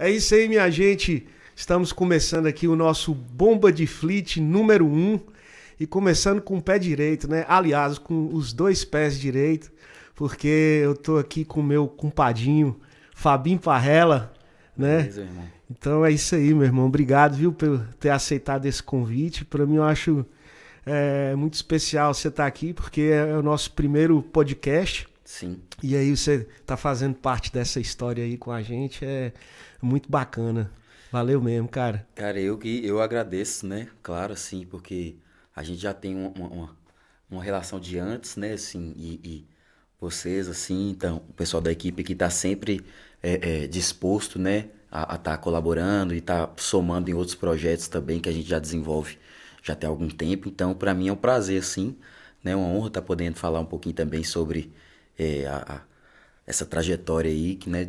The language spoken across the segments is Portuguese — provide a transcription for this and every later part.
É isso aí, minha gente. Estamos começando aqui o nosso Bomba de Fleet número 1 e começando com o pé direito, né? Aliás, com os dois pés direitos, porque eu tô aqui com o meu compadinho Fabinho Parrella, né? Beleza, irmão. Então é isso aí, meu irmão. Obrigado, viu, por ter aceitado esse convite. Para mim, eu acho muito especial você estar aqui, porque é o nosso primeiro podcast. Sim. E aí você tá fazendo parte dessa história aí com a gente, é muito bacana. Valeu mesmo, cara. Cara, eu agradeço, né? Claro, assim, porque a gente já tem uma relação de antes, né? Assim, e vocês, assim, então, o pessoal da equipe que tá sempre disposto, né? A tá colaborando e tá somando em outros projetos também que a gente já desenvolve já tem algum tempo. Então, para mim é um prazer, assim, né? Uma honra estar podendo falar um pouquinho também sobre essa trajetória aí, que, né,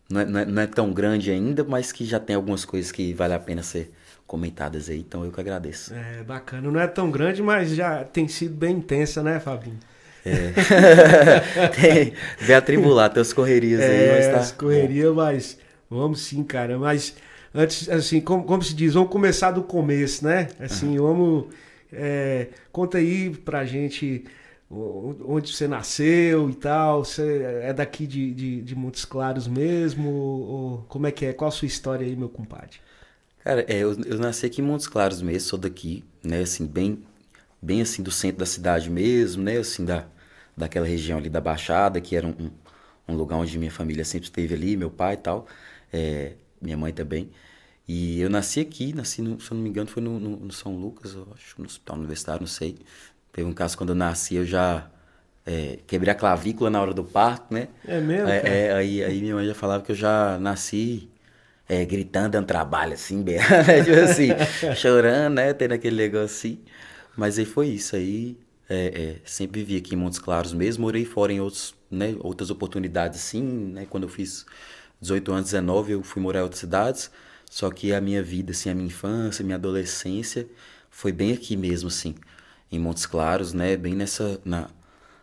não é tão grande ainda, mas que já tem algumas coisas que vale a pena ser comentadas aí, então eu que agradeço. É bacana, não é tão grande, mas já tem sido bem intensa, né, Fabinho? Vem atribular, tem as correrias aí, mas tá. As correrias, mas vamos sim, cara. Mas antes, assim, como se diz, vamos começar do começo, né? Assim, vamos. Conta aí pra gente onde você nasceu e tal. Você é daqui de Montes Claros mesmo? Ou como é que é? Qual a sua história aí, meu compadre? Cara, eu nasci aqui em Montes Claros mesmo, sou daqui, né? Assim, bem assim do centro da cidade mesmo, né? Assim, daquela região ali da Baixada, que era um lugar onde minha família sempre esteve ali, meu pai e tal, minha mãe também. E eu nasci aqui, se eu não me engano, foi no São Lucas, eu acho, no hospital universitário, não sei. Teve um caso quando eu nasci, eu já quebrei a clavícula na hora do parto, né? É mesmo, cara? Aí minha mãe já falava que eu já nasci gritando, dando trabalho, assim, berrando, né? Tipo assim, chorando, né? Tendo aquele negócio assim. Mas aí foi isso, aí sempre vivi aqui em Montes Claros mesmo, morei fora em outras oportunidades, assim, né? Quando eu fiz 18 anos, 19, eu fui morar em outras cidades. Só que a minha vida, assim, a minha infância, minha adolescência, foi bem aqui mesmo, assim, em Montes Claros, né?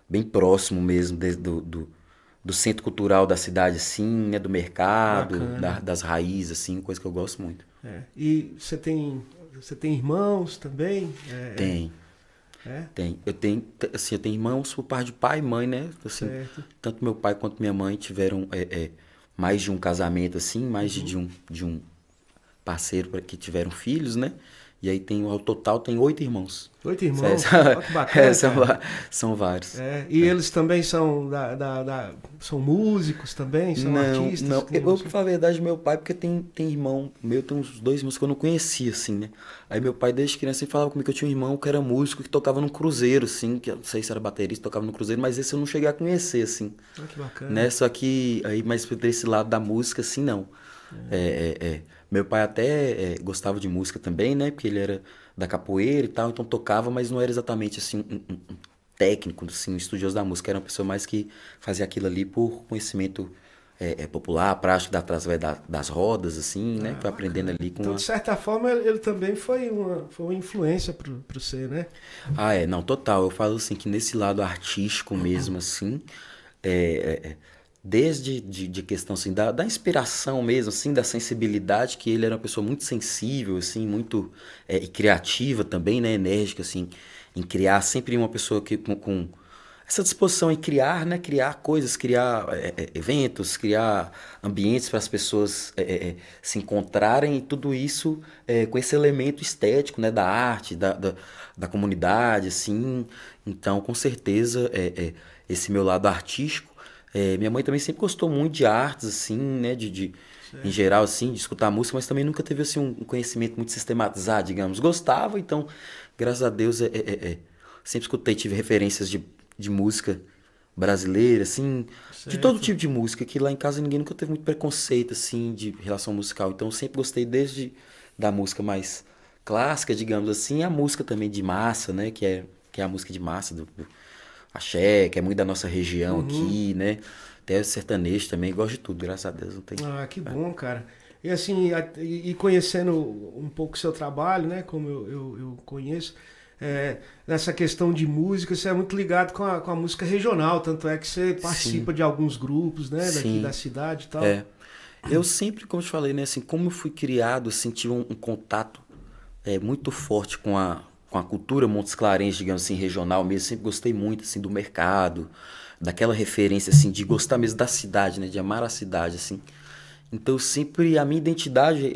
Bem próximo mesmo do centro cultural da cidade, assim, né? Do mercado, das raízes, assim, coisa que eu gosto muito. E você tem irmãos também? Tem. Eu tenho irmãos por parte de pai e mãe, né? Assim, Certo. tanto meu pai quanto minha mãe tiveram mais de um casamento, assim, mais de um parceiro que tiveram filhos, né? E aí ao total tem 8 irmãos. 8 irmãos? Olha que bacana, são vários. E eles também são são músicos também? São artistas? Não, eu vou falar a verdade, meu pai, porque tem irmão meu, tem uns 2 irmãos que eu não conhecia, assim, né? Aí meu pai, desde criança, ele falava comigo que eu tinha um irmão que era músico, que tocava num cruzeiro, assim, que eu não sei se era baterista, tocava no cruzeiro, mas esse eu não cheguei a conhecer, assim. Olha que bacana. Né? Só que, aí, mas desse lado da música, assim, não. Meu pai até gostava de música também, né? Porque ele era da capoeira e tal, então tocava, mas não era exatamente assim um técnico, assim, um estudioso da música. Era uma pessoa mais que fazia aquilo ali por conhecimento popular, prático, através das rodas, assim, né? Foi aprendendo ali com Então, de certa forma, ele também foi uma influência pro você, né? Não, total. Eu falo assim, que nesse lado artístico mesmo, assim, desde de questão assim, da inspiração mesmo, assim, da sensibilidade, que ele era uma pessoa muito sensível, assim, muito e criativa também, né, enérgica, assim, em criar, sempre uma pessoa que com essa disposição em criar, né, criar coisas, criar eventos, criar ambientes para as pessoas se encontrarem, e tudo isso com esse elemento estético, né, da arte, da comunidade, assim. Então, com certeza, esse meu lado artístico. Minha mãe também sempre gostou muito de artes, assim, né, em geral, assim, de escutar música, mas também nunca teve, assim, um conhecimento muito sistematizado, digamos. Gostava, então, graças a Deus, sempre escutei, tive referências de música brasileira, assim, de todo tipo de música, que lá em casa ninguém nunca teve muito preconceito, assim, de relação musical. Então, eu sempre gostei desde da música mais clássica, digamos assim, a música também de massa, né, que é a música de massa do axé, que é muito da nossa região aqui, né? Até o sertanejo também, gosto de tudo, graças a Deus. Não tem... que bom, cara. E assim, e conhecendo um pouco o seu trabalho, né? Como eu conheço, nessa questão de música, você é muito ligado com a música regional, tanto é que você participa de alguns grupos, né? Daqui da cidade e tal. Eu sempre, como eu te falei, né, assim, como eu fui criado, assim, tive um contato muito forte com a cultura Montes Clarence, digamos assim, regional mesmo. Sempre gostei muito, assim, do mercado, daquela referência, assim, de gostar mesmo da cidade, né, de amar a cidade, assim. Então, sempre, a minha identidade,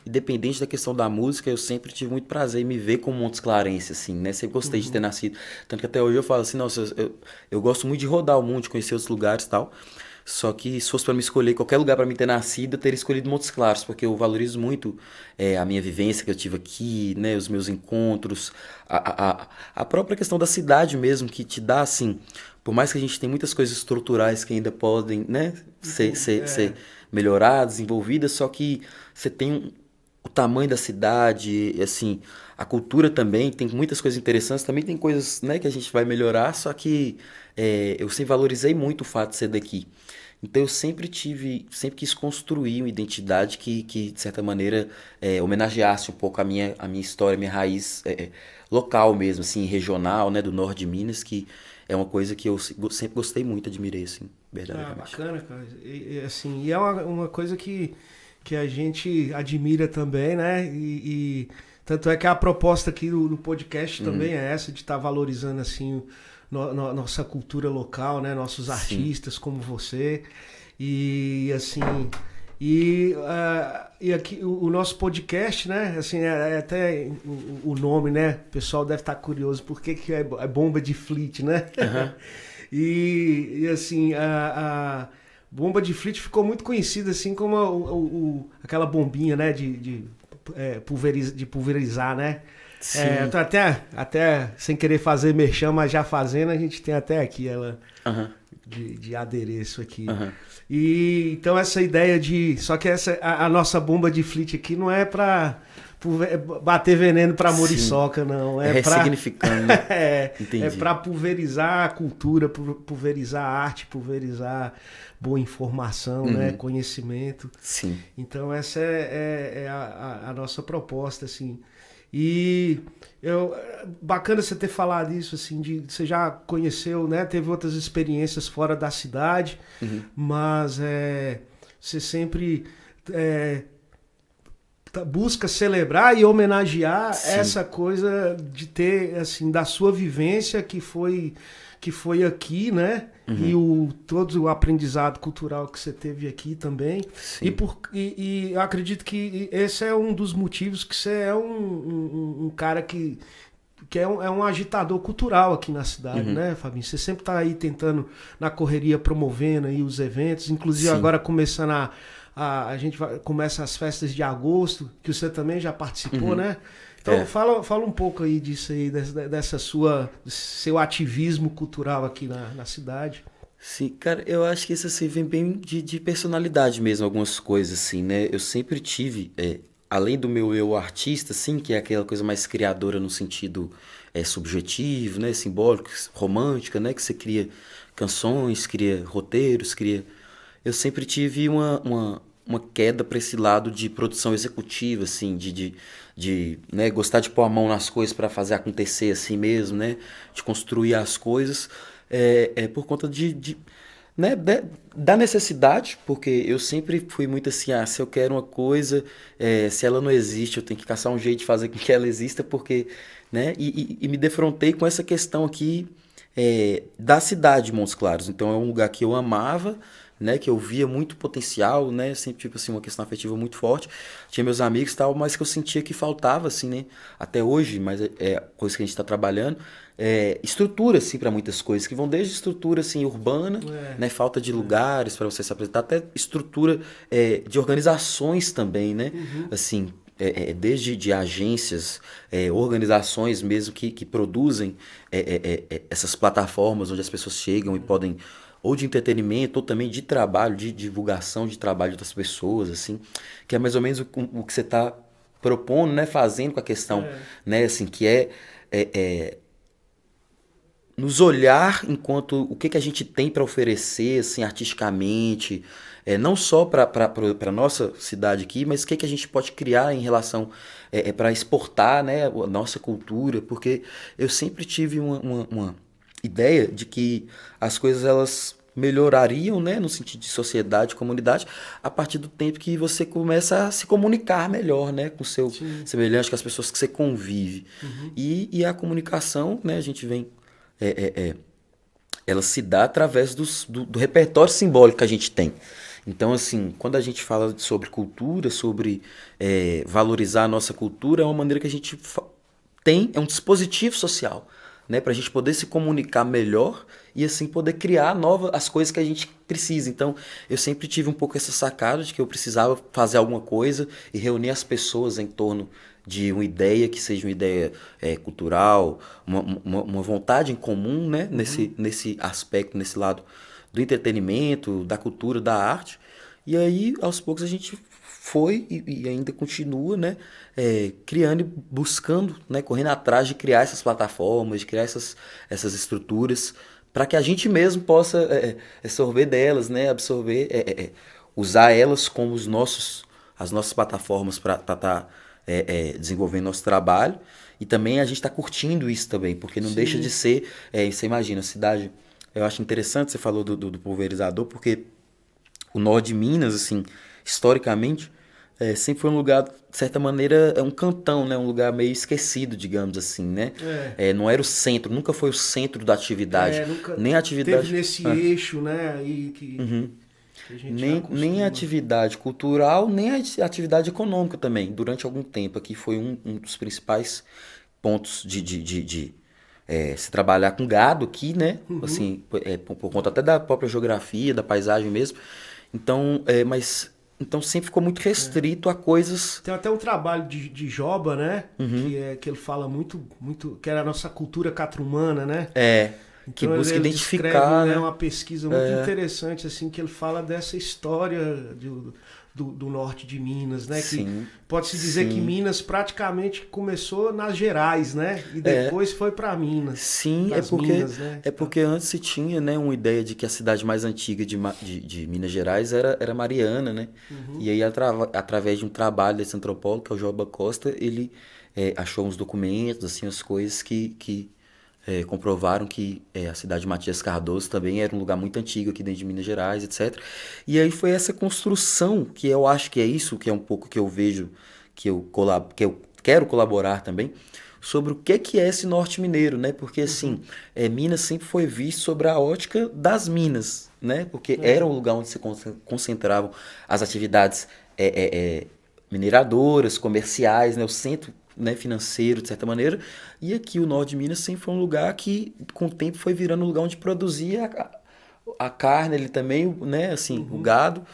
independente da questão da música, eu sempre tive muito prazer em me ver como Montes Clarence, assim, né? Sempre gostei de ter nascido. Tanto que até hoje eu falo assim, nossa, eu gosto muito de rodar o mundo, de conhecer outros lugares e tal. Só que se fosse para me escolher qualquer lugar para mim ter nascido, eu teria escolhido Montes Claros, porque eu valorizo muito a minha vivência que eu tive aqui, né, os meus encontros, a própria questão da cidade mesmo, que te dá, assim, por mais que a gente tenha muitas coisas estruturais que ainda podem, né, ser melhoradas, desenvolvidas, só que você tem o tamanho da cidade, assim, a cultura também, tem muitas coisas interessantes, também tem coisas, né, que a gente vai melhorar, só que eu sempre valorizei muito o fato de ser daqui. Então eu sempre quis construir uma identidade que de certa maneira, homenageasse um pouco a minha história, a minha raiz local mesmo, assim, regional, né, do norte de Minas, que é uma coisa que eu sempre gostei muito, admirei, assim, Ah, verdadeiramente. bacana, cara. Assim, e é uma coisa que a gente admira também, né? Tanto é que a proposta aqui do podcast também é essa, de estar valorizando assim nossa cultura local, né? Nossos Sim. artistas como você. E assim, e aqui o nosso podcast, né? Assim, é até o nome, né? O pessoal deve estar curioso por que é bomba de fleet, né? Aham. E assim, a bomba de Fleet ficou muito conhecida assim como aquela bombinha, né, de pulverizar, né? Sim. Tô até sem querer fazer merchan, mas já fazendo, a gente tem até aqui ela Aham. de adereço aqui. Aham. E então essa ideia de. Só que a nossa bomba de Fleet aqui não é pra bater veneno pra Sim. muriçoca, não. É É pra. ressignificando, né? É Entendi. para pulverizar a cultura, pulverizar a arte, pulverizar boa informação, né? Uhum. Conhecimento. Sim. Então essa é a nossa proposta, assim. E bacana você ter falado isso, assim, você já conheceu, né? Teve outras experiências fora da cidade, Uhum. mas você sempre é, busca celebrar e homenagear Sim. essa coisa de ter, assim, da sua vivência que foi aqui, né? E Uhum. todo o aprendizado cultural que você teve aqui também. Sim. E eu acredito que esse é um dos motivos que você é um cara que é um agitador cultural aqui na cidade, Uhum. né, Fabinho? Você sempre tá aí tentando, na correria, promovendo aí os eventos, inclusive Sim. agora começando a gente começa as festas de agosto, que você também já participou, Uhum. né? Então É. fala um pouco aí disso aí, seu ativismo cultural aqui na cidade. Sim, cara, eu acho que isso assim vem bem de personalidade mesmo, algumas coisas assim, né? Eu sempre tive, além do meu eu artista, assim, que é aquela coisa mais criadora no sentido subjetivo, né? Simbólico, romântica, né? Que você cria canções, cria roteiros, cria. Eu sempre tive uma queda para esse lado de produção executiva, assim, né, gostar de pôr a mão nas coisas para fazer acontecer assim mesmo, né? De construir as coisas por conta né, da necessidade, porque eu sempre fui muito assim, se eu quero uma coisa, se ela não existe, eu tenho que caçar um jeito de fazer com que ela exista, porque, né, e me defrontei com essa questão aqui da cidade de Montes Claros. Então é um lugar que eu amava, né, que eu via muito potencial, né, sempre tipo assim uma questão afetiva muito forte. Tinha meus amigos e tal, mas que eu sentia que faltava assim, né, até hoje, mas coisa que a gente está trabalhando, estrutura assim para muitas coisas que vão desde estrutura assim urbana, É, né, falta de lugares para você se apresentar, até estrutura de organizações também, né, assim desde de agências, organizações mesmo que produzem essas plataformas onde as pessoas chegam e podem, ou de entretenimento, ou também de trabalho, de divulgação de trabalho de outras pessoas, assim, que é mais ou menos o que você está propondo, né, fazendo com a questão, é, né, assim, que é nos olhar enquanto o que, que a gente tem para oferecer assim artisticamente, não só para nossa cidade aqui, mas o que, que a gente pode criar em relação para exportar, né, a nossa cultura, porque eu sempre tive uma ideia de que as coisas elas melhorariam, né, no sentido de sociedade, comunidade, a partir do tempo que você começa a se comunicar melhor, né, com o seu semelhante, com as pessoas que você convive. E a comunicação, né, a gente vem... ela se dá através do repertório simbólico que a gente tem. Então, assim, quando a gente fala sobre cultura, sobre valorizar a nossa cultura, é uma maneira que a gente tem, é um dispositivo social, né, para a gente poder se comunicar melhor e assim poder criar as coisas que a gente precisa. Então, eu sempre tive um pouco essa sacada de que eu precisava fazer alguma coisa e reunir as pessoas em torno de uma ideia que seja uma ideia cultural, uma vontade em comum, né, nesse aspecto, nesse lado do entretenimento, da cultura, da arte. E aí, aos poucos, a gente foi e ainda continua, né, criando e buscando, né, correndo atrás de criar essas plataformas, de criar essas estruturas, para que a gente mesmo possa absorver delas, né, usar elas como as nossas plataformas para estar desenvolvendo nosso trabalho. E também a gente está curtindo isso também, porque não deixa de ser, você imagina, a cidade, eu acho interessante, você falou do pulverizador, porque o norte de Minas, assim, historicamente, sempre foi um lugar, de certa maneira, um cantão, né? Um lugar meio esquecido, digamos assim, né? Não era o centro, nunca foi o centro da atividade. Nunca nem a atividade teve nesse eixo, né? Aí que a gente nem a atividade cultural, nem a atividade econômica também. Durante algum tempo aqui foi um dos principais pontos de se trabalhar com gado aqui, né? Assim, por conta até da própria geografia, da paisagem mesmo. Então, então sempre ficou muito restrito a coisas... Tem até um trabalho de Joba, né? Que ele fala muito, que era a nossa cultura catrumana, né? Que então busca ele identificar, descreve, né? Uma pesquisa muito interessante, assim, que ele fala dessa história do norte de Minas, né? Sim, que pode-se dizer que Minas praticamente começou nas Gerais, né? E depois foi para Minas. Sim, Minas, né? porque antes se tinha, né, uma ideia de que a cidade mais antiga de Minas Gerais era Mariana, né? E aí, através de um trabalho desse antropólogo, que é o Joba Costa, ele achou uns documentos, assim, as coisas que comprovaram que a cidade de Matias Cardoso também era um lugar muito antigo aqui dentro de Minas Gerais, etc. E aí foi essa construção, que eu acho que é isso, que é um pouco que eu vejo, que eu quero colaborar também, sobre o que é esse norte mineiro, né? Porque, assim, Minas sempre foi visto sobre a ótica das minas, né? Porque era um lugar onde se concentravam as atividades mineradoras, comerciais, né? O centro, né, financeiro, de certa maneira. E aqui o norte de Minas sempre foi um lugar que, com o tempo, foi virando um lugar onde produzia a carne, ele também, né, assim, o gado,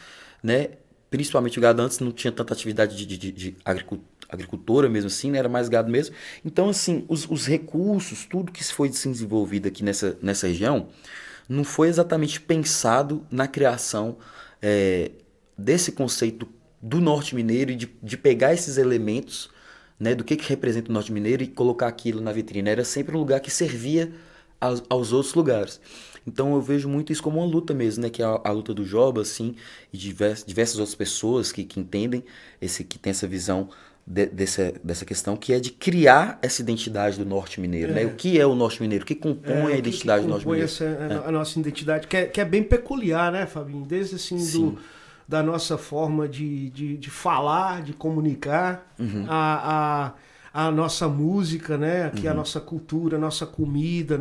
né? Principalmente o gado antes não tinha tanta atividade de agricultura mesmo assim, né? Era mais gado mesmo. Então, assim, os recursos, tudo que foi desenvolvido aqui nessa região, não foi exatamente pensado na criação desse conceito do norte mineiro e de pegar esses elementos, né, do que representa o norte mineiro e colocar aquilo na vitrine. Era sempre um lugar que servia aos outros lugares. Então eu vejo muito isso como uma luta mesmo, né, que é a luta do Joba, assim, e diversas outras pessoas que entendem, que tem essa visão dessa questão, que é de criar essa identidade do norte mineiro, né? O que é o norte mineiro? O que compõe a identidade do norte mineiro? A nossa identidade, que é bem peculiar, né, Fabinho? Desde assim da nossa forma de falar, de comunicar, a nossa música, né? Aqui a nossa cultura, a nossa comida,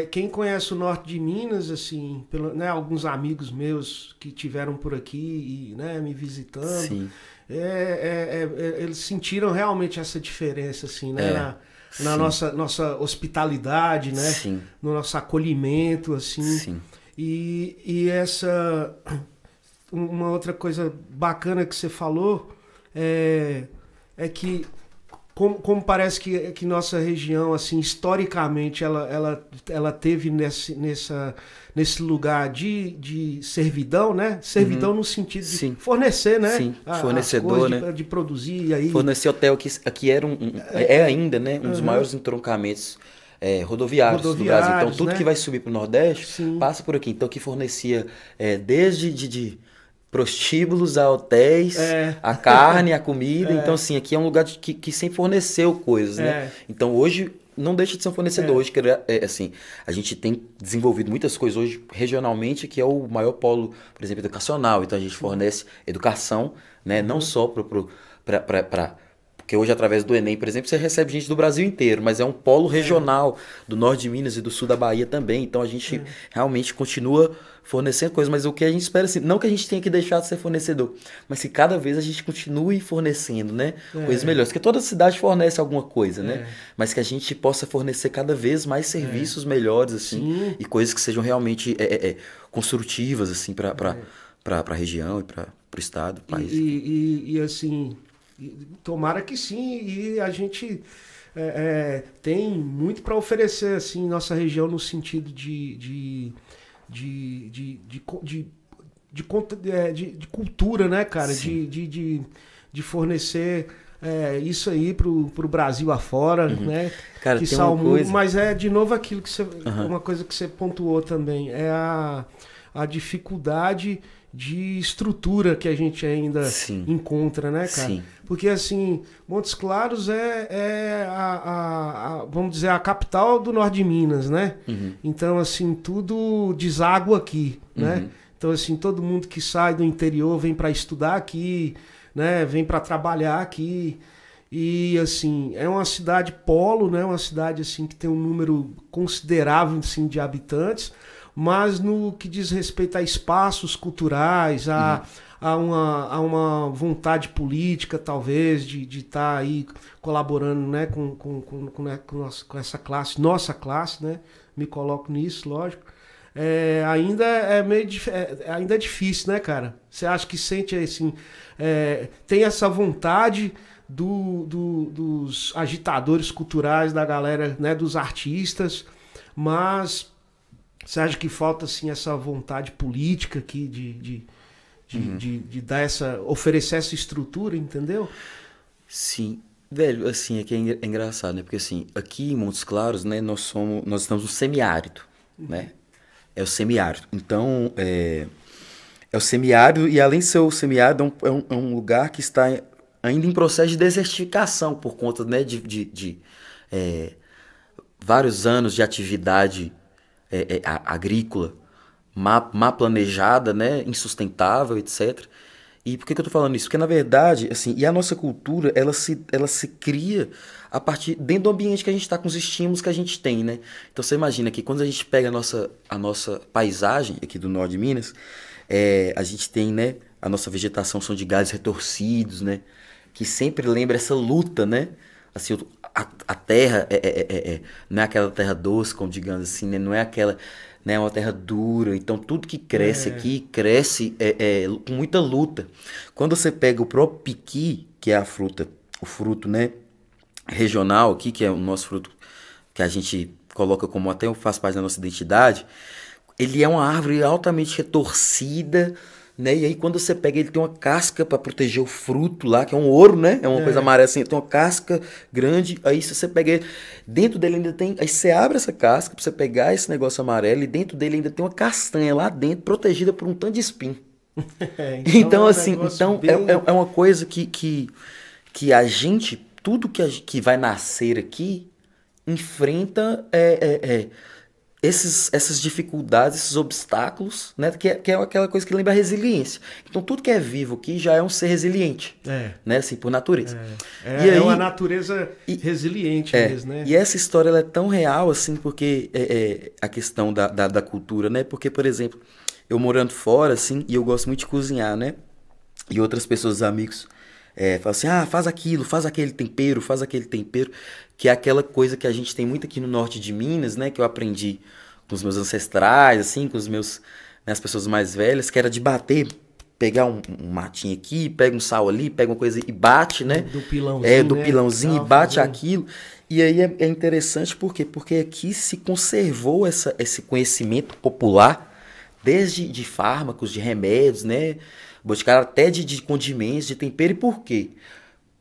quem conhece o norte de Minas, assim, né, alguns amigos meus que tiveram por aqui e, né, me visitando, eles sentiram realmente essa diferença, assim, né? Na nossa hospitalidade, né? Sim. No nosso acolhimento, assim. Sim. E essa... Uma outra coisa bacana que você falou é que como parece que nossa região, assim, historicamente, ela teve nesse lugar de servidão, né? Servidão no sentido de fornecer, né? Sim, fornecedor, né? De produzir. Aí... Fornecer hotel, que aqui era ainda, né? Um dos maiores entroncamentos rodoviários do Brasil. Então, tudo, né, que vai subir para o Nordeste passa por aqui. Então, que fornecia desde prostíbulos a hotéis, a carne, a comida. Então, assim, aqui é um lugar que sempre forneceu coisas, né? Então, hoje, não deixa de ser um fornecedor. Hoje, assim, a gente tem desenvolvido muitas coisas hoje regionalmente, que é o maior polo, por exemplo, educacional. Então a gente fornece educação, né? Não só porque hoje, através do Enem, por exemplo, você recebe gente do Brasil inteiro, mas é um polo regional do norte de Minas e do sul da Bahia também. Então a gente realmente continua fornecendo coisas, mas o que a gente espera, assim, não que a gente tenha que deixar de ser fornecedor, mas que cada vez a gente continue fornecendo, né? Coisas melhores. Porque toda cidade fornece alguma coisa, né? Mas que a gente possa fornecer cada vez mais serviços melhores, assim, e coisas que sejam realmente construtivas, assim, para a região e para o estado, país. E assim. Tomara que sim, e a gente tem muito para oferecer assim em nossa região no sentido de cultura, né, cara? De fornecer isso aí pro Brasil afora, né? Cara, que tem uma coisa... Mas de novo aquilo que você, uma coisa que você pontuou também, é a dificuldade de estrutura que a gente ainda encontra, né, cara? Sim. Porque, assim, Montes Claros vamos dizer, a capital do norte de Minas, né? Então, assim, tudo deságua aqui, né? Então, assim, todo mundo que sai do interior vem para estudar aqui, né? Vem para trabalhar aqui. E, assim, é uma cidade polo, né? Uma cidade, assim, que tem um número considerável, assim, de habitantes, mas no que diz respeito a espaços culturais, a uma vontade política, talvez, de estar aí colaborando, né, com essa classe, nossa classe, né? Me coloco nisso, lógico. Ainda ainda é difícil, né, cara? Você acha que sente, assim, tem essa vontade dos agitadores culturais, da galera, né, dos artistas, mas... Você acha que falta, assim, essa vontade política aqui de dar oferecer essa estrutura, entendeu? Sim. Velho, assim, é engraçado, né? Porque, assim, aqui em Montes Claros, né, nós estamos no semiárido, né? É o semiárido. Então, é o semiárido, e além de ser o semiárido, é um lugar que está ainda em processo de desertificação por conta, né, de vários anos de atividade agrícola, má planejada, né, insustentável, etc. E por que eu tô falando isso? Porque, na verdade, assim, e a nossa cultura, ela se cria a partir, dentro do ambiente que a gente está, com os estímulos que a gente tem, né? Então, você imagina que quando a gente pega a nossa paisagem aqui do norte de Minas, a gente tem, né, a nossa vegetação são de galhos retorcidos, né? Que sempre lembra essa luta, né? Assim, a terra não é aquela terra doce, como digamos assim, né? Não é aquela, né? É uma terra dura. Então tudo que cresce aqui cresce com muita luta. Quando você pega o próprio piqui, que é o fruto, né, regional aqui, que é o nosso fruto que a gente coloca como até faz parte da nossa identidade, ele é uma árvore altamente retorcida, né? E aí quando você pega, ele tem uma casca para proteger o fruto lá, que é um ouro, né? É uma coisa amarela assim, tem uma casca grande. Aí se você pega ele, dentro dele ainda tem, aí você abre essa casca para você pegar esse negócio amarelo, e dentro dele ainda tem uma castanha lá dentro, protegida por um tanto de espinho. Então assim, é uma coisa que a gente, tudo que vai nascer aqui enfrenta essas dificuldades, esses obstáculos, né? Que é aquela coisa que lembra a resiliência. Então, tudo que é vivo aqui já é um ser resiliente, né? Assim, por natureza. É uma natureza resiliente mesmo, né? E essa história ela é tão real, assim, porque a questão da cultura, né? Porque, por exemplo, eu morando fora, assim, e eu gosto muito de cozinhar, né? E outras pessoas, amigos, falam assim, faz aquilo, faz aquele tempero, que é aquela coisa que a gente tem muito aqui no norte de Minas, né, que eu aprendi com os meus ancestrais, assim, com os meus, né, as pessoas mais velhas, que era de bater, pegar um matinho aqui, pega um sal ali, pega uma coisa e bate, né? Do pilãozinho, do pilãozinho, e bate aquilo. E aí é interessante por quê? Porque aqui se conservou esse conhecimento popular, desde de fármacos, de remédios, né? Boticário até de condimentos, de tempero. E por quê?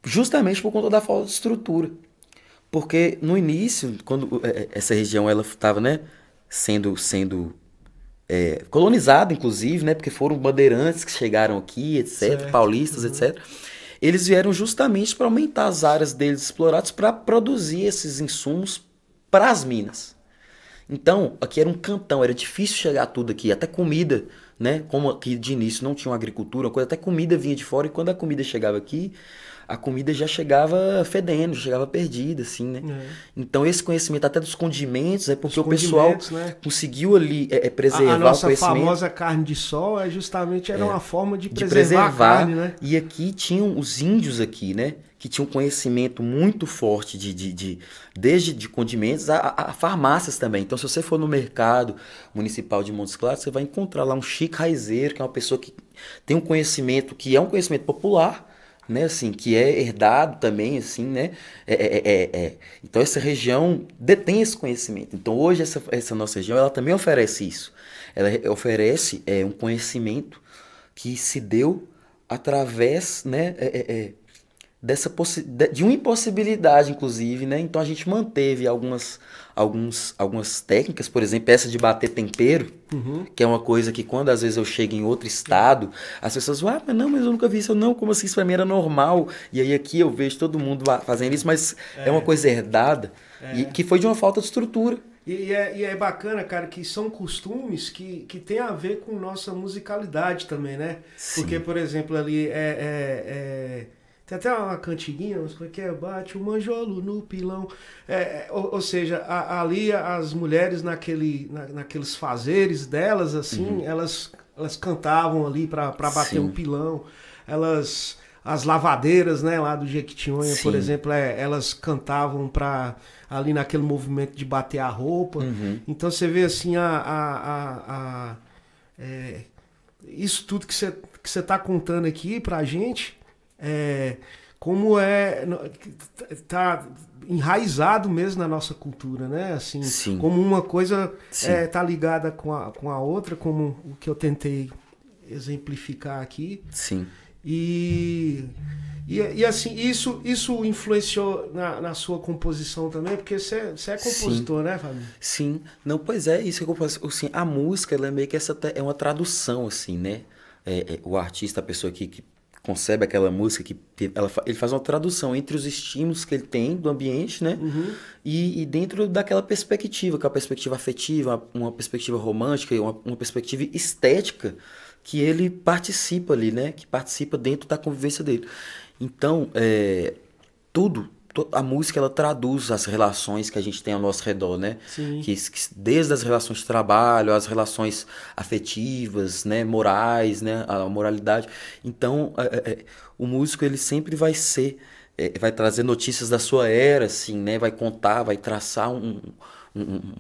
Justamente por conta da falta de estrutura. Porque no início, quando essa região ela estava, né, sendo colonizada, inclusive, né, porque foram bandeirantes que chegaram aqui, etc., certo. Paulistas, etc., eles vieram justamente para aumentar as áreas deles exploradas para produzir esses insumos para as minas. Então, aqui era um cantão, era difícil chegar tudo aqui, até comida, né? Como aqui de início não tinha uma agricultura, uma coisa, até comida vinha de fora, e quando a comida chegava aqui, a comida já chegava fedendo, já chegava perdida, assim, né? Então, esse conhecimento até dos condimentos é porque o pessoal, né, conseguiu ali preservar a nossa o conhecimento. Famosa carne de sol justamente era uma forma de preservar a carne, né? E aqui tinham os índios aqui, né? Que tinham um conhecimento muito forte desde de condimentos a farmácias também. Então, se você for no mercado municipal de Montes Claros, você vai encontrar lá um Chico Raizeiro, que é uma pessoa que tem um conhecimento que é um conhecimento popular, né, assim, que é herdado também, assim, né, então essa região detém esse conhecimento. Então hoje essa nossa região, ela também oferece isso, ela oferece um conhecimento que se deu através, né, de uma impossibilidade, inclusive, né, então a gente manteve algumas técnicas, por exemplo, essa de bater tempero, que é uma coisa que quando às vezes eu chego em outro estado, as pessoas vão, mas eu nunca vi isso, não, como assim, isso pra mim era normal, e aí aqui eu vejo todo mundo fazendo isso, mas é uma coisa herdada, e que foi de uma falta de estrutura. E é bacana, cara, que são costumes que tem a ver com nossa musicalidade também, né? Sim. Porque, por exemplo, ali tem até uma cantiguinha, que é bate o manjolo no pilão. Ou seja, ali as mulheres naqueles fazeres delas, assim, elas cantavam ali para bater um pilão. As lavadeiras, né, lá do Jequitinhonha, por exemplo, elas cantavam ali naquele movimento de bater a roupa. Então você vê assim isso tudo que você tá contando aqui pra gente, como tá enraizado mesmo na nossa cultura, né? Assim, como uma coisa tá ligada com a outra, como o que eu tentei exemplificar aqui. Sim. E assim, isso influenciou na sua composição também, porque você é compositor, né, Fábio? Sim. Não, pois é, isso que eu assim, a música, ela é meio que é uma tradução, assim, né? O artista, a pessoa que concebe aquela música, ele faz uma tradução entre os estímulos que ele tem do ambiente, né? E dentro daquela perspectiva, que é uma perspectiva afetiva, uma perspectiva romântica, uma perspectiva estética, que ele participa ali, né? Que participa dentro da convivência dele. Então, a música, ela traduz as relações que a gente tem ao nosso redor, né? Que desde as relações de trabalho, as relações afetivas, né? Morais, né? A moralidade. Então, o músico, ele sempre vai vai trazer notícias da sua era, assim, né? Vai contar, vai traçar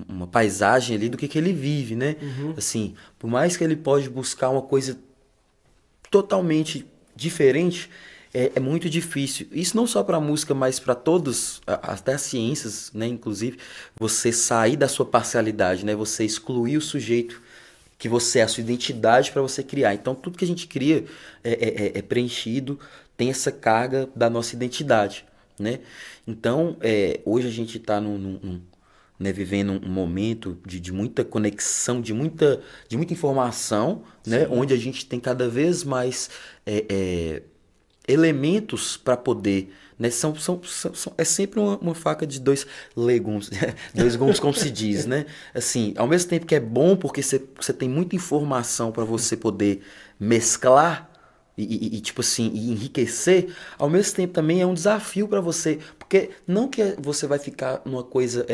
uma paisagem ali do que ele vive, né? Assim, por mais que ele pode buscar uma coisa totalmente diferente, é muito difícil. Isso não só para a música, mas para todos, até as ciências, né? Inclusive, você sair da sua parcialidade, né? Você excluir o sujeito que você é, a sua identidade para você criar. Então, tudo que a gente cria é preenchido, tem essa carga da nossa identidade, né? Então, hoje a gente está né, vivendo um momento de muita conexão, de muita informação, né, onde a gente tem cada vez mais elementos para poder, né, é sempre uma faca de dois legumes, dois gumes, como se diz, né? Assim, ao mesmo tempo que é bom porque você tem muita informação para você poder mesclar e tipo assim, e enriquecer, ao mesmo tempo também é um desafio para você, porque não que você vai ficar numa coisa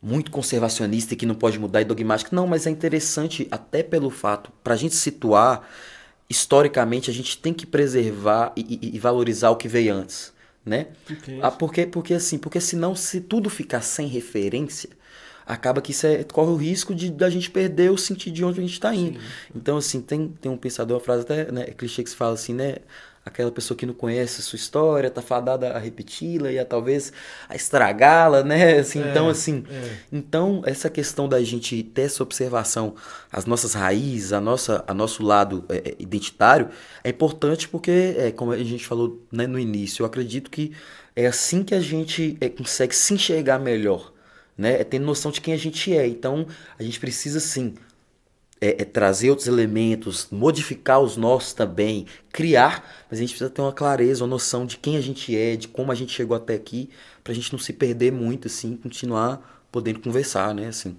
muito conservacionista e que não pode mudar e dogmática, não, mas é interessante até pelo fato, para a gente situar, historicamente a gente tem que preservar e valorizar o que veio antes, né? Porque senão, se tudo ficar sem referência, acaba que corre o risco da gente perder o sentido de onde a gente está indo. Então, assim, tem um pensador, uma frase até, né, clichê, que se fala assim, né? Aquela pessoa que não conhece a sua história, tá fadada a repeti-la e talvez a estragá-la, né? Assim, então, essa questão da gente ter essa observação, as nossas raízes, nosso lado identitário, é importante porque, como a gente falou, né, no início, eu acredito que é assim que a gente consegue se enxergar melhor, né? É ter noção de quem a gente é. Então, a gente precisa, sim, trazer outros elementos, modificar os nossos também, criar, mas a gente precisa ter uma clareza, uma noção de quem a gente é, de como a gente chegou até aqui, pra gente não se perder muito, assim, continuar podendo conversar, né, assim,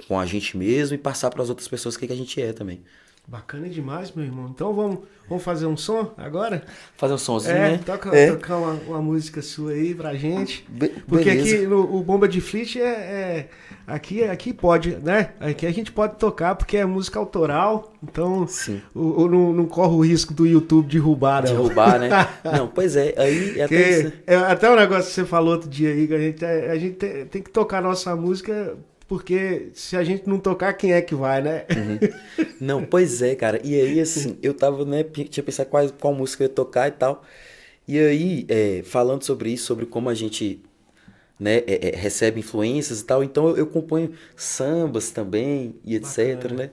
com a gente mesmo e passar para as outras pessoas o que a gente é também. Bacana demais, meu irmão. Então vamos fazer um som agora? Fazer um sonzinho, né? Tocar uma música sua aí pra gente. Porque aqui o Bomba de Fleet aqui pode, né? Aqui a gente pode tocar porque é música autoral, então não corre o risco do YouTube derrubar, não. Derrubar, né? Não, pois é, aí até isso. Até um negócio que você falou outro dia aí, que a gente tem que tocar nossa música. Porque se a gente não tocar, quem é que vai, né? Uhum. Não, pois é, cara. E aí, assim, eu tava, né, tinha pensado qual música eu ia tocar e tal. E aí, falando sobre isso, sobre como a gente, né, recebe influências e tal. Então eu componho sambas também e etc, bacana, né?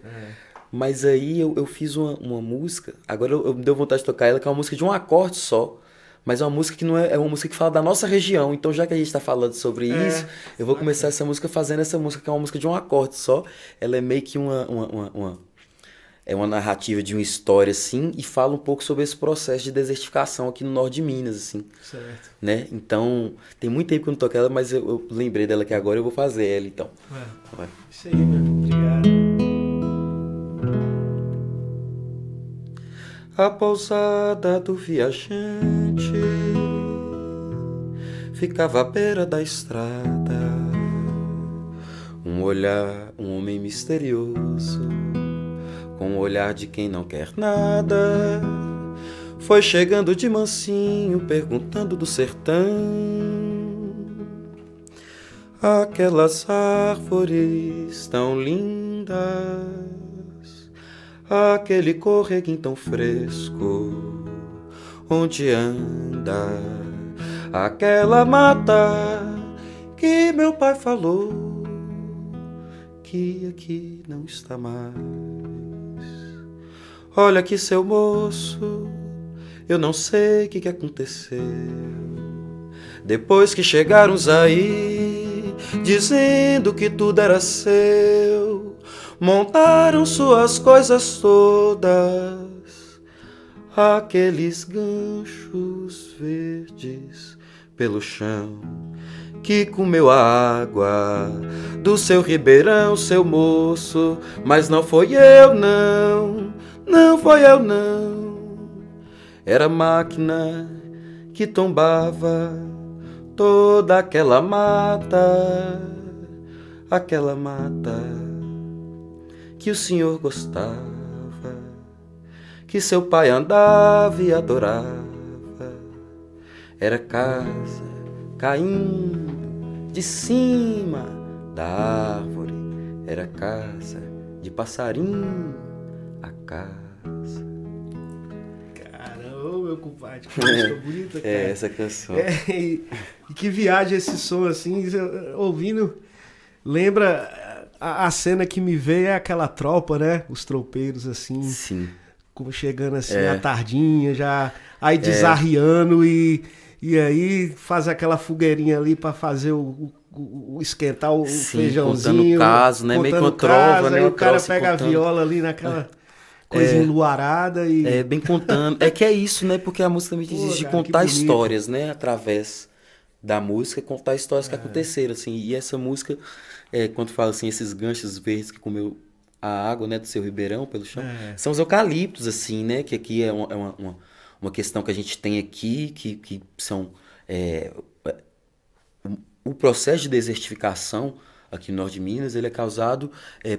Mas aí eu fiz uma música, agora eu me deu vontade de tocar ela, que é uma música de um acorde só. Mas é uma música que não é uma música que fala da nossa região. Então, já que a gente está falando sobre isso, eu vou começar essa música fazendo essa música, que é uma música de um acorde só. Ela é meio que uma narrativa de uma história, assim, e fala um pouco sobre esse processo de desertificação aqui no norte de Minas, assim. Certo. Né? Então, tem muito tempo que eu não toco ela, mas eu lembrei dela aqui agora, eu vou fazer ela, então. Vai. Isso aí, meu. Obrigado. A pousada do viajante ficava à beira da estrada. Um homem misterioso, com o olhar de quem não quer nada, foi chegando de mansinho, perguntando do sertão. Aquelas árvores tão lindas, aquele correguinho tão fresco, onde anda aquela mata que meu pai falou que aqui não está mais. Olha aqui, seu moço, eu não sei o que aconteceu. Depois que chegaram os aí, dizendo que tudo era seu, montaram suas coisas todas, aqueles ganchos verdes pelo chão, que comeu a água do seu ribeirão, seu moço. Mas não foi eu, não foi eu, não. Era a máquina que tombava toda aquela mata que o senhor gostava, que seu pai andava e adorava. Era casa caindo de cima da árvore, era casa de passarinho, a casa. Caramba, meu compadre, que música bonita, cara. Essa canção. E que viagem esse som, assim, ouvindo, lembra... A cena que me veio é aquela tropa, né? Os tropeiros, assim. Sim. Como chegando assim à tardinha, já aí desarriando e aí faz aquela fogueirinha ali pra fazer esquentar o feijãozinho. Contando caso, né? Meio com trova, né? Aí o cara pega a viola ali naquela coisa enluarada e... bem contando. É que é isso, né? Porque a música também diz de contar histórias, né? Através da música, contar histórias que aconteceram, assim. E essa música... quando fala assim, esses ganchos verdes que comeu a água, né, do seu ribeirão pelo chão, são os eucaliptos, assim, né, que aqui é uma questão que a gente tem aqui, que são o processo de desertificação aqui no norte de Minas, ele é causado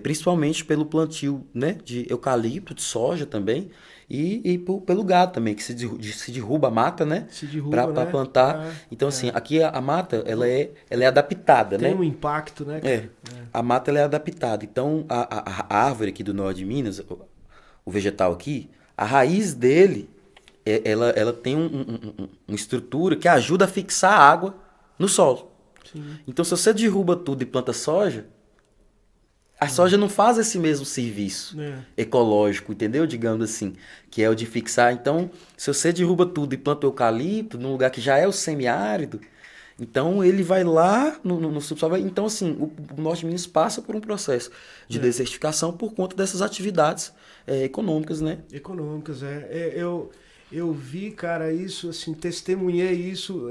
principalmente pelo plantio, né, de eucalipto, de soja também, e pelo gado também, que se derruba a mata, né? Para plantar. Então, assim, aqui a mata, ela é adaptada, né? Tem um impacto, né? A mata, ela é adaptada. Então, a árvore aqui do norte de Minas, o vegetal aqui, a raiz dele, ela tem uma estrutura que ajuda a fixar a água no solo. Sim. Então, se você derruba tudo e planta soja, a soja não faz esse mesmo serviço ecológico, entendeu? Digamos assim, que é o de fixar. Então, se você derruba tudo e planta o eucalipto num lugar que já é o semiárido, Então ele vai lá no subsolo. Então, assim, o norte de Minas passa por um processo de desertificação por conta dessas atividades econômicas, né? Econômicas, eu vi, cara, isso, assim, testemunhei isso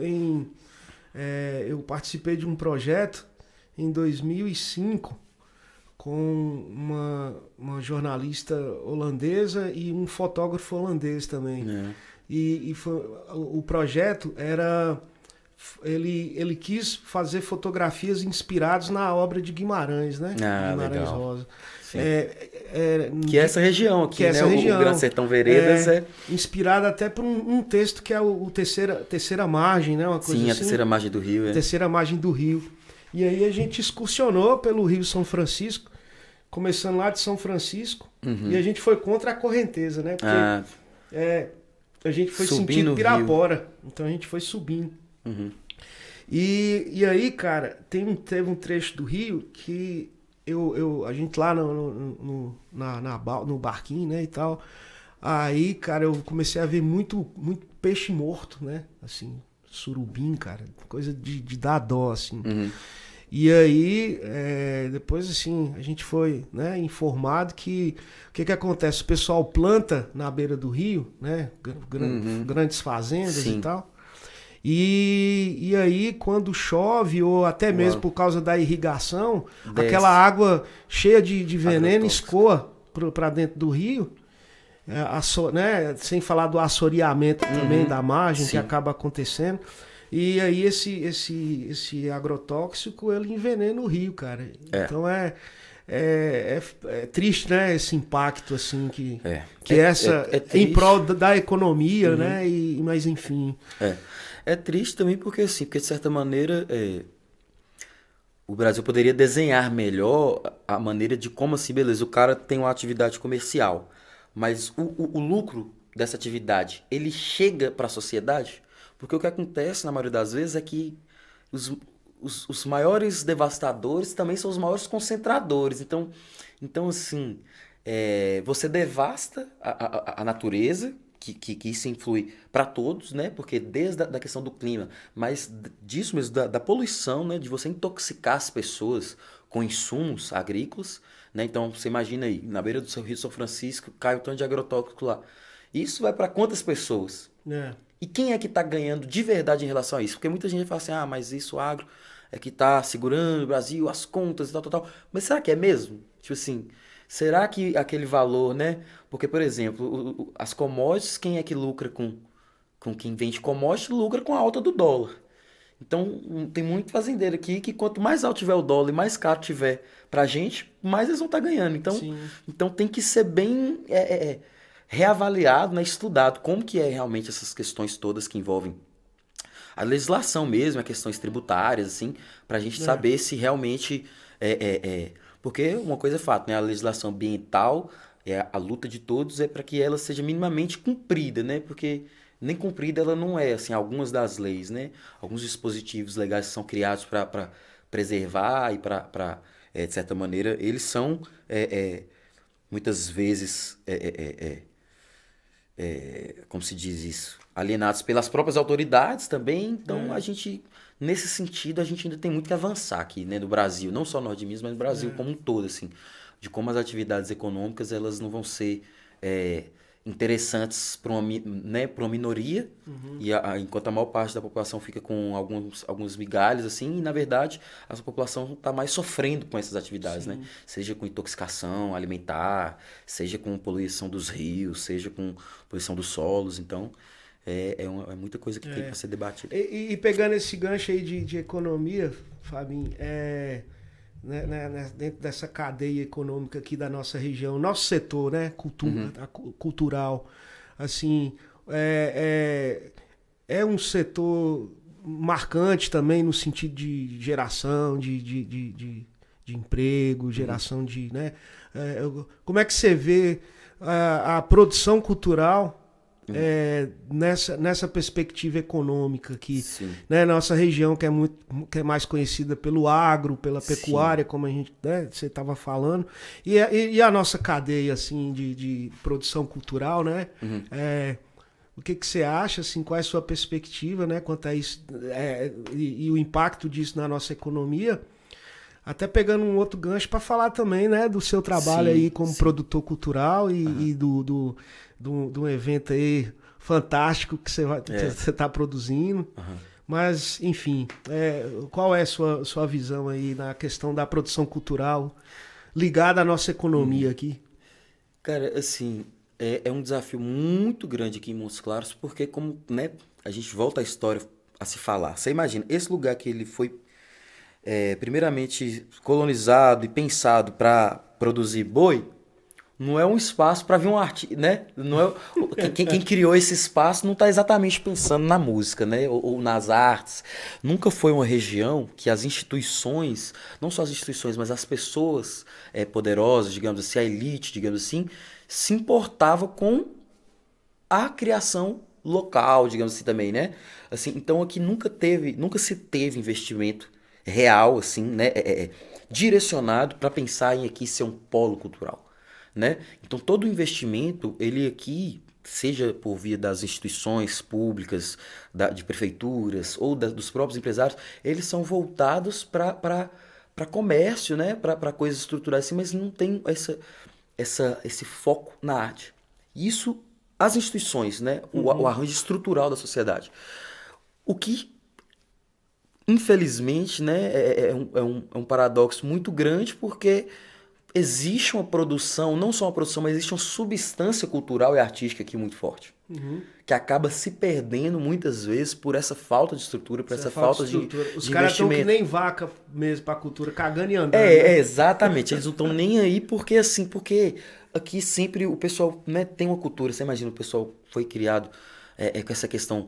eu participei de um projeto em 2005 com uma jornalista holandesa e um fotógrafo holandês também. E o projeto era... Ele quis fazer fotografias inspiradas na obra de Guimarães, né? Guimarães legal. Rosa. Que é essa região aqui, né? O Grande Sertão Veredas inspirado até por um texto que é o terceira Margem, né? Uma coisa Sim, assim. a Terceira Margem do Rio. Terceira Margem do Rio. E aí a gente excursionou pelo Rio São Francisco, começando lá de São Francisco, e a gente foi contra a correnteza, né? Porque a gente foi sentido Pirapora, Rio. Então a gente foi subindo. E aí, cara, teve um trecho do Rio que a gente lá no barquinho, né, e tal. Aí, cara, eu comecei a ver muito peixe morto, né? Assim, surubim, cara, coisa de dar dó, assim. E aí, depois, assim, a gente foi, né, informado que o que acontece? O pessoal planta na beira do rio, né? Grandes fazendas Sim. e tal. E aí, quando chove, ou até mesmo por causa da irrigação, aquela água cheia de veneno escoa para dentro do rio, né? Sem falar do assoreamento também da margem, que acaba acontecendo. E aí esse agrotóxico, ele envenena o rio, cara. Então é triste, né? Esse impacto, assim, que em prol da economia, né? Mas enfim... É triste também porque, assim, de certa maneira, o Brasil poderia desenhar melhor a maneira de como, assim, beleza, o cara tem uma atividade comercial, mas o lucro dessa atividade, ele chega para a sociedade? Porque o que acontece, na maioria das vezes, é que os maiores devastadores também são os maiores concentradores. Então assim, você devasta a natureza, que isso influi para todos, né? Porque desde a questão do clima, mas disso mesmo, da poluição, né? De você intoxicar as pessoas com insumos agrícolas, né? Então, você imagina aí, na beira do seu Rio São Francisco, cai o tanto de agrotóxico lá. Isso vai para quantas pessoas? E quem é que está ganhando de verdade em relação a isso? Porque muita gente fala assim, mas isso, o agro, é que está segurando o Brasil, as contas e tal. Mas será que é mesmo? Tipo assim... Será que aquele valor, né? Porque, por exemplo, as commodities, quem é que lucra com quem vende commodity, lucra com a alta do dólar. Então, tem muito fazendeiro aqui que quanto mais alto tiver o dólar e mais caro tiver pra gente, mais eles vão estar ganhando. Então tem que ser bem reavaliado, né? Estudado como que é realmente essas questões todas que envolvem a legislação mesmo, as questões tributárias, assim, pra gente saber se realmente porque uma coisa é fato, né? A legislação ambiental, a luta de todos é para que ela seja minimamente cumprida, né? Porque nem cumprida ela não é, assim, algumas das leis, né? Alguns dispositivos legais que são criados para preservar e para de certa maneira, eles são muitas vezes, como se diz isso, alienados pelas próprias autoridades também. Então a gente... Nesse sentido, a gente ainda tem muito que avançar aqui, né, no Brasil, não só no Norte de Minas, mas no Brasil como um todo, assim, de como as atividades econômicas elas não vão ser interessantes para uma minoria, e enquanto a maior parte da população fica com alguns migalhos, assim, e na verdade a população está mais sofrendo com essas atividades, né? Seja com intoxicação alimentar, seja com poluição dos rios, seja com poluição dos solos, então... É muita coisa que tem para ser debatida. E pegando esse gancho aí de economia, Fabinho, dentro dessa cadeia econômica aqui da nossa região, nosso setor, né, cultural, assim, é um setor marcante também no sentido de geração de emprego, geração de, né, como é que você vê a produção cultural nessa perspectiva econômica aqui, né, nossa região que é mais conhecida pelo agro, pela pecuária, como a gente, né, você estava falando, e a nossa cadeia assim de produção cultural, né, O que que você acha, assim, qual é a sua perspectiva, né, quanto a isso, e o impacto disso na nossa economia? Até pegando um outro gancho para falar também, né, do seu trabalho Sim, aí como sim. produtor cultural Aham. e do evento aí fantástico que É. você está produzindo. Aham. Mas, enfim, qual é a sua visão aí na questão da produção cultural ligada à nossa economia aqui? Cara, assim, é um desafio muito grande aqui em Montes Claros, porque como, né, a gente volta à história a se falar. Você imagina, esse lugar que ele foi primeiramente colonizado e pensado para produzir boi, não é um espaço para vir um artista, né? Não é, quem criou esse espaço não está exatamente pensando na música, né? Ou nas artes. Nunca foi uma região que as instituições, não só as instituições, mas as pessoas poderosas, digamos assim, a elite, digamos assim, se importava com a criação local, digamos assim também, né? Assim, então aqui nunca se teve investimento real, assim, né? Direcionado para pensar em aqui ser um polo cultural, né? Então todo o investimento, ele aqui, seja por via das instituições públicas, de prefeituras ou dos próprios empresários, eles são voltados para comércio, né? Para coisas estruturais assim, mas não tem esse foco na arte. Isso as instituições, né? O arranjo estrutural da sociedade. O que, infelizmente, né, é um paradoxo muito grande, porque existe uma produção, não só uma produção, mas existe uma substância cultural e artística aqui muito forte. Que acaba se perdendo muitas vezes por essa falta de estrutura, por essa falta Os de caras estão que investimento. nem vaca mesmo pra cultura, cagando e andando, né? Exatamente. Eles não estão nem aí porque assim, porque aqui sempre o pessoal, né, tem uma cultura. Você imagina, o pessoal foi criado com essa questão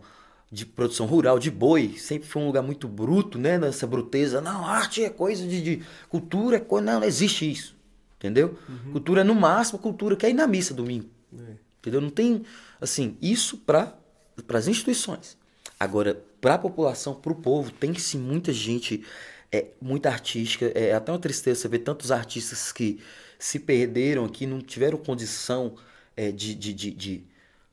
de produção rural, de boi, sempre foi um lugar muito bruto, né? Nessa bruteza. Não, arte é coisa de cultura, é coisa. Não, não existe isso. Entendeu? Cultura é no máximo, cultura que é ir na missa domingo. Entendeu? Não tem, assim, isso para as instituições. Agora, para a população, para o povo, tem-se muita gente, muita artística. É até uma tristeza você ver tantos artistas que se perderam aqui, não tiveram condição de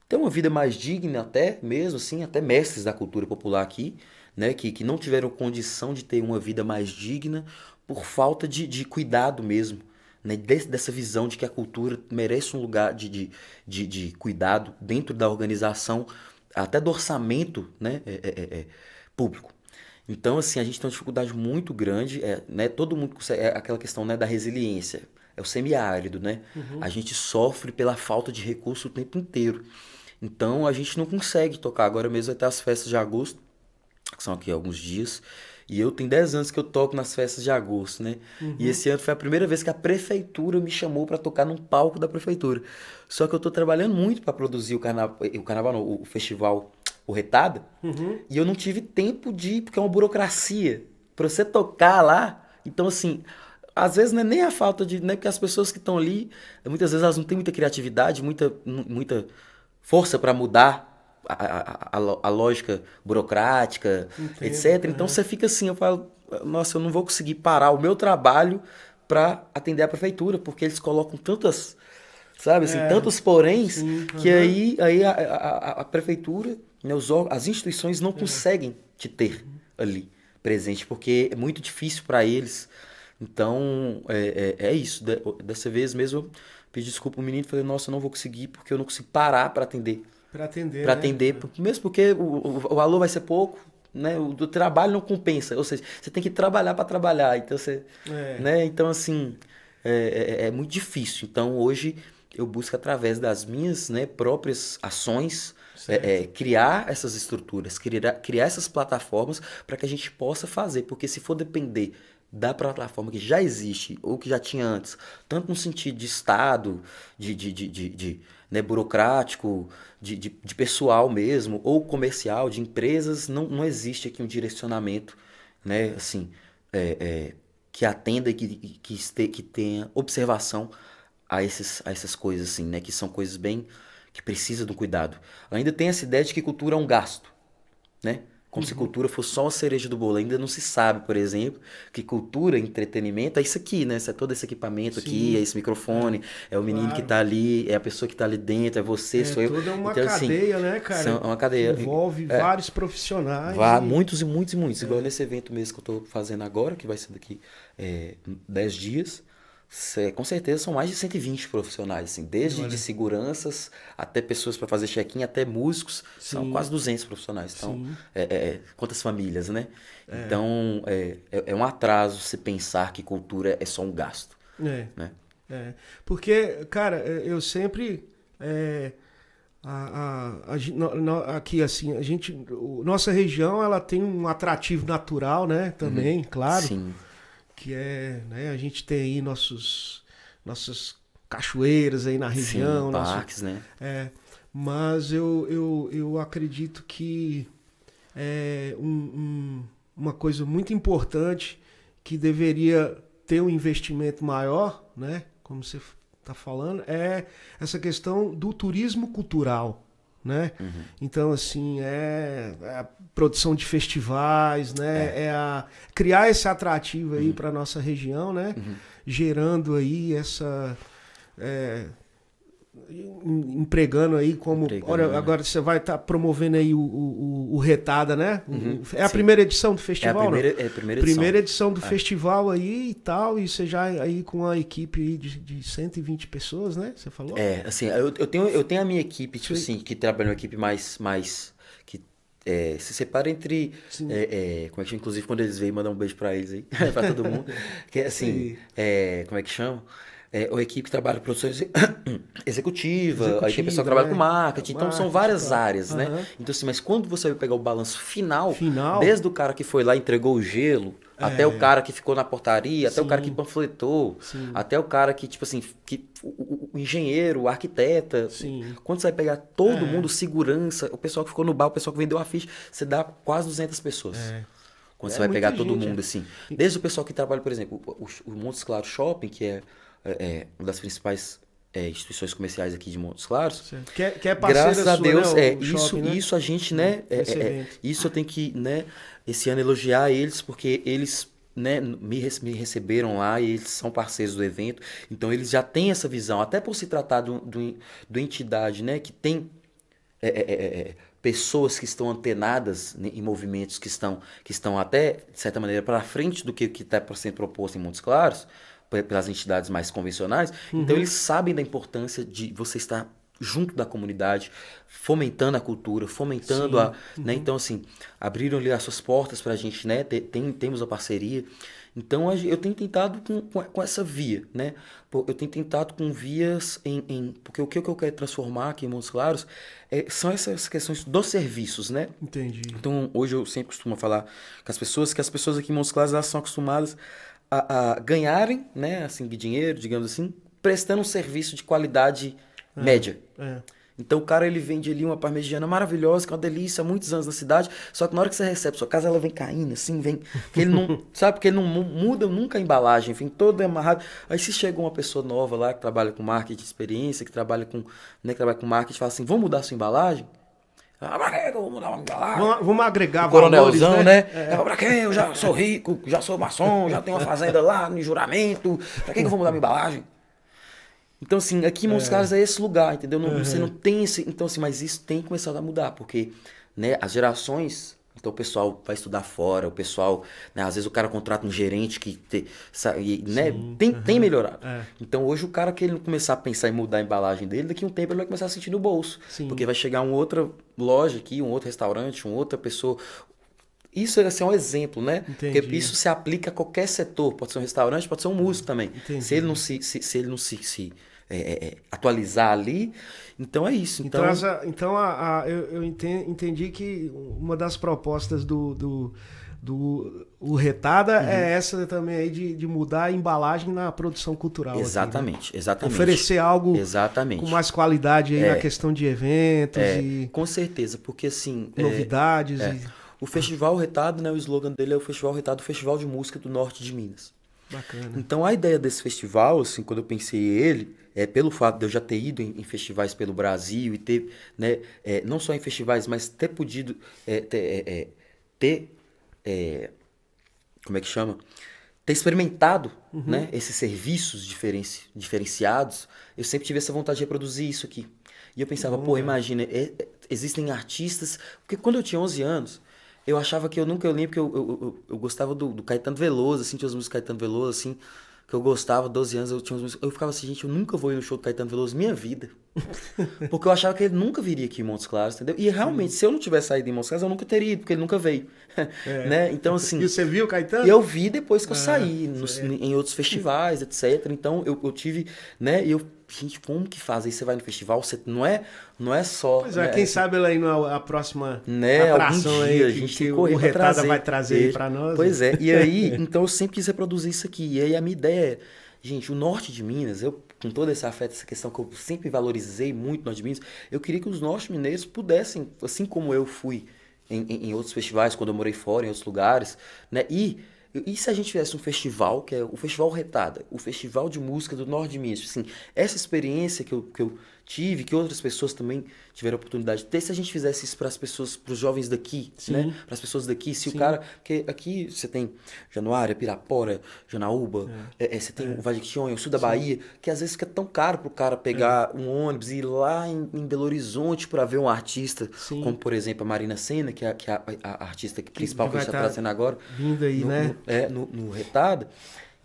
ter uma vida mais digna, até mesmo, assim, até mestres da cultura popular aqui, né, que não tiveram condição de ter uma vida mais digna por falta de cuidado mesmo, né, dessa visão de que a cultura merece um lugar de cuidado dentro da organização, até do orçamento, né, público. Então, assim, a gente tem uma dificuldade muito grande, né, todo mundo consegue, aquela questão, né, da resiliência, é o semiárido, né? A gente sofre pela falta de recurso o tempo inteiro. Então, a gente não consegue tocar. Agora mesmo vai ter as festas de agosto, que são aqui alguns dias. E eu tenho 10 anos que eu toco nas festas de agosto, né? E esse ano foi a primeira vez que a prefeitura me chamou para tocar num palco da prefeitura. Só que eu tô trabalhando muito para produzir o carnaval não, o festival, o Retada. E eu não tive tempo porque é uma burocracia. Para você tocar lá, então assim, às vezes não é nem a falta de, né, porque as pessoas que estão ali, muitas vezes elas não têm muita criatividade, muita força para mudar a lógica burocrática, Entendo. etc. Então você fica assim, eu falo, nossa, eu não vou conseguir parar o meu trabalho para atender a prefeitura, porque eles colocam tantas, sabe, assim, tantos poréns, Sim, que aí a prefeitura, né, as instituições não conseguem te ter ali presente, porque é muito difícil para eles. Então, é isso. Dessa vez mesmo eu pedi desculpa ao menino e falei, nossa, eu não vou conseguir porque eu não consigo parar para atender. Pra atender, Para né? atender, mesmo porque o valor vai ser pouco, né? O do trabalho não compensa. Ou seja, você tem que trabalhar para trabalhar. Então, né? Então assim, é muito difícil. Então, hoje eu busco através das minhas, né, próprias ações criar essas estruturas, criar essas plataformas para que a gente possa fazer. Porque se for depender da plataforma que já existe ou que já tinha antes, tanto no sentido de Estado, né, burocrático, de pessoal mesmo, ou comercial, de empresas, não existe aqui um direcionamento, né, assim, que atenda e que tenha observação a essas coisas, assim, né, que são coisas bem que precisam do cuidado. Ainda tem essa ideia de que cultura é um gasto, né? Como se cultura fosse só uma cereja do bolo. Ainda não se sabe, por exemplo, que cultura, entretenimento é isso aqui, né? Isso é todo esse equipamento aqui, é esse microfone, é o menino que tá ali, é a pessoa que tá ali dentro, é você, sou eu. Toda uma então, cadeia, assim, né, cara? É uma cadeia. Que envolve vários profissionais. Muitos e muitos e muitos. Igual nesse evento mesmo que eu tô fazendo agora, que vai ser daqui 10 dias. Com certeza são mais de 120 profissionais, assim, desde de seguranças até pessoas para fazer check-in, até músicos, são quase 200 profissionais. Então, quantas famílias, né? Então, é um atraso se pensar que cultura é só um gasto. Né? Porque, cara, eu sempre... aqui, assim, nossa região, ela tem um atrativo natural, né? Também, claro. Sim. Que né, a gente tem aí nossas cachoeiras aí na região. Sim, parques, né? Mas eu acredito que é uma coisa muito importante que deveria ter um investimento maior, né? Como você está falando, é essa questão do turismo cultural. Né? Então, assim, a produção de festivais, né? Criar esse atrativo aí para nossa região, né? Gerando aí essa... empregando aí como... Olha, agora você vai estar promovendo aí o Retada, né? É a primeira edição do festival, É a primeira edição do festival aí e tal, e você já aí com uma equipe aí de 120 pessoas, né? Você falou? Assim, eu tenho a minha equipe, tipo assim, que trabalha uma equipe mais que se separa entre... como é que chama? Inclusive, quando eles veem, mandar um beijo pra eles aí, pra todo mundo. Que é assim, como é que chama? A equipe que trabalha com produção executiva, aí tem pessoal que trabalha com marketing, então são várias áreas, né? Então assim, mas quando você vai pegar o balanço final, desde o cara que foi lá e entregou o gelo, até o cara que ficou na portaria, até o cara que panfletou, até o cara que, tipo assim, o engenheiro, o arquiteta, quando você vai pegar todo mundo, segurança, o pessoal que ficou no bar, o pessoal que vendeu a ficha, você dá quase 200 pessoas. Quando você vai pegar todo mundo, assim. Desde o pessoal que trabalha, por exemplo, o Montes Claros Shopping, que é uma das principais instituições comerciais aqui de Montes Claros. Que é parceira graças a Deus, sua, né, shopping, né? isso a gente, né? Isso eu tenho que, né, esse ano elogiar eles, porque eles, né, me receberam lá e eles são parceiros do evento. Então eles já têm essa visão, até por se tratar de uma entidade, né, que tem pessoas que estão antenadas, né, em movimentos que estão até, de certa maneira, para frente do que está sendo proposto em Montes Claros, pelas entidades mais convencionais. Então eles sabem da importância de você estar junto da comunidade, fomentando a cultura, fomentando né? Então, assim, abriram ali as suas portas para a gente, né? Temos a parceria. Então, eu tenho tentado com essa via, né? Eu tenho tentado com vias porque o que eu quero transformar aqui em Montes Claros são essas questões dos serviços, né? Entendi. Então, hoje eu sempre costumo falar com as pessoas que as pessoas aqui em Montes Claros, elas são acostumadas a ganharem, né, assim, dinheiro, digamos assim, prestando um serviço de qualidade média. Então o cara, ele vende ali uma parmegiana maravilhosa, que é uma delícia, há muitos anos na cidade, só que na hora que você recebe sua casa, ela vem caindo, assim, que ele não, sabe, porque ele não muda nunca a embalagem, vem toda amarrada. Aí se chega uma pessoa nova lá, que trabalha com marketing de experiência, que trabalha com marketing, fala assim, vamos mudar a sua embalagem? Vamos mudar uma embalagem. Vamos agregar coronelzão, valores, né? Pra quê? Eu já sou rico, já sou maçom, já tenho uma fazenda lá no Juramento. Pra que eu vou mudar minha embalagem? Então, assim, aqui em Montes Claros é esse lugar, entendeu? Você não tem esse... Então, assim, mas isso tem que começar a mudar, porque, né, as gerações... Então, o pessoal vai estudar fora, o pessoal... Né, às vezes o cara contrata um gerente que... né, tem melhorado. Então, hoje o cara que ele começar a pensar em mudar a embalagem dele, daqui a um tempo ele vai começar a sentir no bolso. Porque vai chegar uma outra loja aqui, um outro restaurante, uma outra pessoa... Isso é um exemplo, né? Entendi. Porque isso se aplica a qualquer setor. Pode ser um restaurante, pode ser um músico também. Entendi. Se ele não se atualizar ali, então é isso. Então eu entendi que uma das propostas do Retada é essa também aí de mudar a embalagem na produção cultural. Exatamente, aqui, né? Exatamente. Oferecer algo com mais qualidade aí na questão de eventos e... Com certeza, porque assim... Novidades O Festival Retado, né, o slogan dele é o Festival Retado, o Festival de Música do Norte de Minas. Bacana. Então a ideia desse festival, assim, quando eu pensei ele, pelo fato de eu já ter ido em festivais pelo Brasil e ter, né, não só em festivais, mas ter podido ter, como é que chama? Ter experimentado, né, esses serviços diferenciados, eu sempre tive essa vontade de reproduzir isso aqui. E eu pensava, pô, imagina, existem artistas... Porque quando eu tinha 11 anos, eu achava que eu lembro que eu gostava do Caetano Veloso, assim, tinha as músicas do Caetano Veloso, assim, que eu gostava, 12 anos, eu ficava assim, gente, eu nunca vou ir no show do Caetano Veloso minha vida. Porque eu achava que ele nunca viria aqui em Montes Claros, entendeu? E realmente, se eu não tivesse saído em Montes Claros, eu nunca teria ido, porque ele nunca veio. Né? Então, assim... E você viu o Caetano? Eu vi depois que eu saí, em outros festivais, etc. Então, eu tive, né? Gente, como que faz? Aí você vai no festival, você não é só... Pois é, né, quem sabe ela aí na próxima né, atração algum dia aí a gente que tem que o correr pra Retada trazer vai trazer aí pra nós. Pois é, e aí, então eu sempre quis reproduzir isso aqui. E aí a minha ideia é, gente, o norte de Minas, eu com todo esse afeto, essa questão que eu sempre valorizei muito no norte de Minas, eu queria que os norte-mineiros pudessem, assim como eu fui em outros festivais, quando eu morei fora, em outros lugares, né, e se a gente tivesse um festival, que é o Festival Retada, o Festival de Música do Norte de Minas, assim, essa experiência que eu tive, que outras pessoas também tiveram a oportunidade de ter, se a gente fizesse isso para as pessoas, para os jovens daqui, né? Para as pessoas daqui, se o cara... Porque aqui você tem Januária, Pirapora, Janaúba, você tem o Vale de Quiçonha, o sul da Bahia, que às vezes fica tão caro pro cara pegar um ônibus e ir lá em Belo Horizonte para ver um artista, como por exemplo a Marina Sena, que é a artista principal que a gente está trazendo agora. Vindo aí, né? No Retada.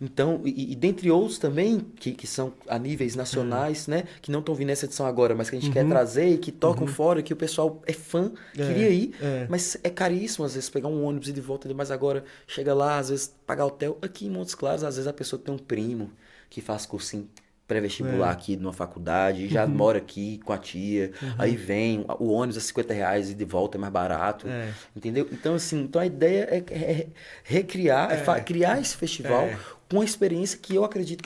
Então, e dentre outros também, que são a níveis nacionais, né? Que não estão vindo nessa edição agora, mas que a gente quer trazer e que tocam fora, que o pessoal é fã, queria ir, mas é caríssimo às vezes pegar um ônibus e de volta, mas agora chega lá, às vezes pagar hotel. Aqui em Montes Claros, às vezes a pessoa tem um primo que faz cursinho pré-vestibular aqui numa faculdade, já mora aqui com a tia, aí vem, o ônibus é R$50 e de volta é mais barato, entendeu? Então, assim, a ideia é recriar, criar esse festival com uma experiência que eu acredito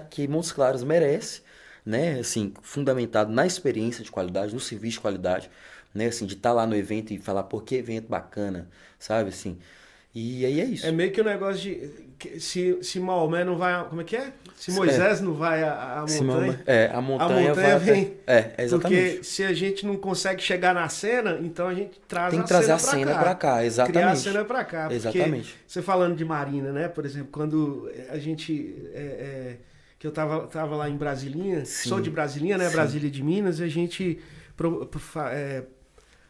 que Montes Claros merece, né? Assim, fundamentado na experiência de qualidade, no serviço de qualidade, né? Assim, de estar lá no evento e falar, pô, que evento bacana, sabe? Assim, e aí é isso. É meio que o negócio de... Se Maomé não vai... Como é que é? Se Moisés não vai a montanha... a montanha vai... vem. Exatamente. Porque se a gente não consegue chegar na cena, então a gente traz Tem que trazer a cena pra cá, exatamente. Criar a cena pra cá. Exatamente. Porque você falando de Marina, né? Por exemplo, quando a gente... que eu tava lá em Brasilinha, sou de Brasilinha, né? Sim. Brasília de Minas, e a gente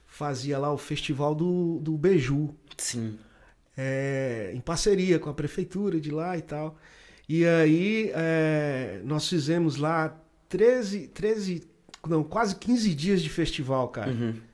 fazia lá o festival do Beju. Sim. Em parceria com a prefeitura de lá e tal. E aí nós fizemos lá quase 15 dias de festival, cara.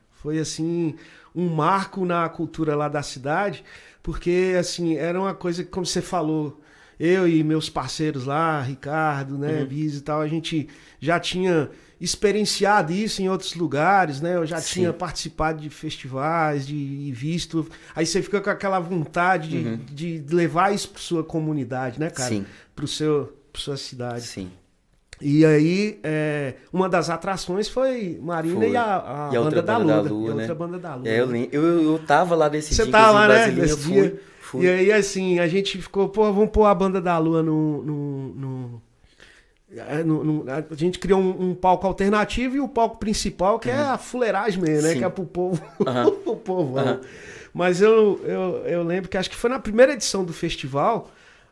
Foi assim, um marco na cultura lá da cidade, porque assim, era uma coisa que, como você falou, eu e meus parceiros lá, Ricardo, né, Biz e tal, a gente já tinha experienciado isso em outros lugares, né? Eu já tinha participado de festivais, de visto. Aí você fica com aquela vontade de levar isso para sua comunidade, né, cara? Para sua cidade. Sim. E aí, uma das atrações foi Marina e a Banda da Lua. Né? E outra Banda da Lua. Eu tava lá nesse dia. Você tava lá, né? Nesse dia. Fui. E aí, assim, a gente ficou, pô, vamos pôr a Banda da Lua a gente criou um palco alternativo e o palco principal, que é a fuleiragem mesmo, né? Que é pro povo. O povo. Mas eu lembro que acho que foi na primeira edição do festival,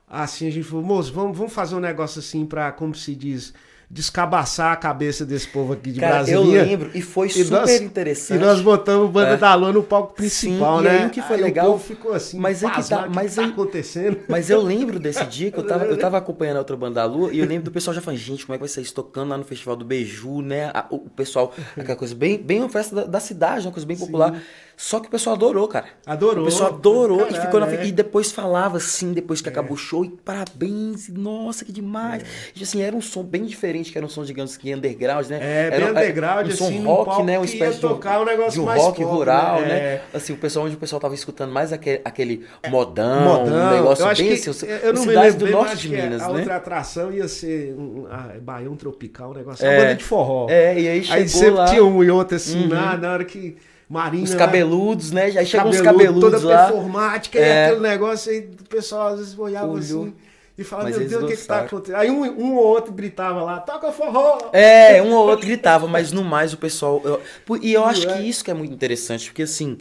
assim, a gente falou, moço, vamos fazer um negócio assim pra, como se diz, descabaçar a cabeça desse povo aqui de Brasília. Eu lembro, e foi super interessante. E nós botamos Banda da Lua no palco principal, né? E aí o que foi legal... O povo ficou assim, mas é que tá acontecendo? Mas eu lembro desse dia que eu tava acompanhando a outra Banda da Lua e eu lembro do pessoal já falando, gente, como é que vai ser isso tocando lá no Festival do Beju, né? O pessoal, aquela coisa bem uma festa da cidade, uma coisa bem popular. Só que o pessoal adorou, cara. Adorou. O pessoal adorou. Caralho, e ficou e depois falava assim, depois que acabou o show, e parabéns, nossa, que demais. E assim, era um som bem diferente, que era um som, digamos que underground, né? Bem underground, um som assim, rock, né? Uma espécie tocar um negócio de um mais rock pop, rural, né? Assim, onde o pessoal tava escutando mais aquele modão, um negócio eu acho bem que, assim, eu não me cidades lembro do bem, norte de Minas, a né? outra atração ia ser Baião Tropical, um negócio, uma banda de forró. E aí chegou aí sempre lá... tinha um e outro assim, na hora que... Marina, os cabeludos, né? Aí chegam os cabeludos cabeludos toda lá. Performática, e aquele negócio aí, o pessoal às vezes olhava assim e falava, meu Deus, o que tá acontecendo? Aí um ou outro gritava lá, toca forró! Um ou outro gritava, mas no mais o pessoal... E eu acho que isso que é muito interessante, porque assim,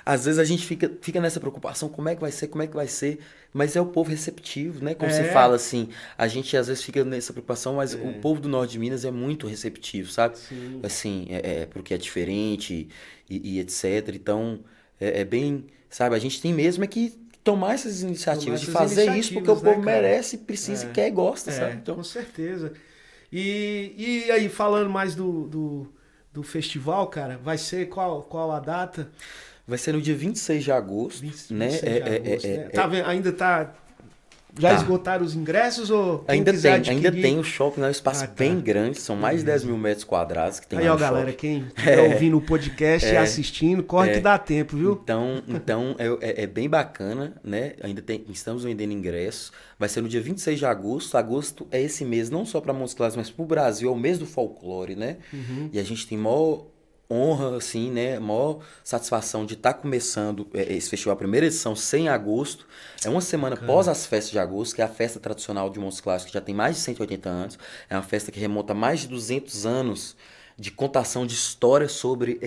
Às vezes a gente fica nessa preocupação, como é que vai ser, como é que vai ser, mas é o povo receptivo, né? Como você fala assim, a gente às vezes fica nessa preocupação, mas o povo do norte de Minas é muito receptivo, sabe? Sim. Assim, porque é diferente e etc. Então, é bem, sabe? A gente tem mesmo é que tomar essas iniciativas, de fazer isso, porque o povo merece, precisa, quer e gosta, sabe? Então, com certeza. E aí, falando mais do festival, cara, vai ser qual a data? vai ser no dia 26 de agosto, 26 né? de agosto, né? Tá vendo? Ainda tá... Já esgotaram os ingressos ou ainda tem o shopping, é um espaço bem grande, são mais de 10 mil metros quadrados que tem aí, lá ó, no galera, shopping. quem tá ouvindo o podcast e assistindo, corre que dá tempo, viu? Então é bem bacana, né? Estamos vendendo ingressos. Vai ser no dia 26 de agosto. Agosto é esse mês, não só para Montes Claros, mas para o Brasil, é o mês do folclore, né? E a gente tem maior honra, assim, né? Maior satisfação de estar começando esse festival, a primeira edição, sem agosto. É uma semana pós as festas de agosto, que é a festa tradicional de Montes Claros, que já tem mais de 180 anos. É uma festa que remonta a mais de 200 anos de contação de histórias sobre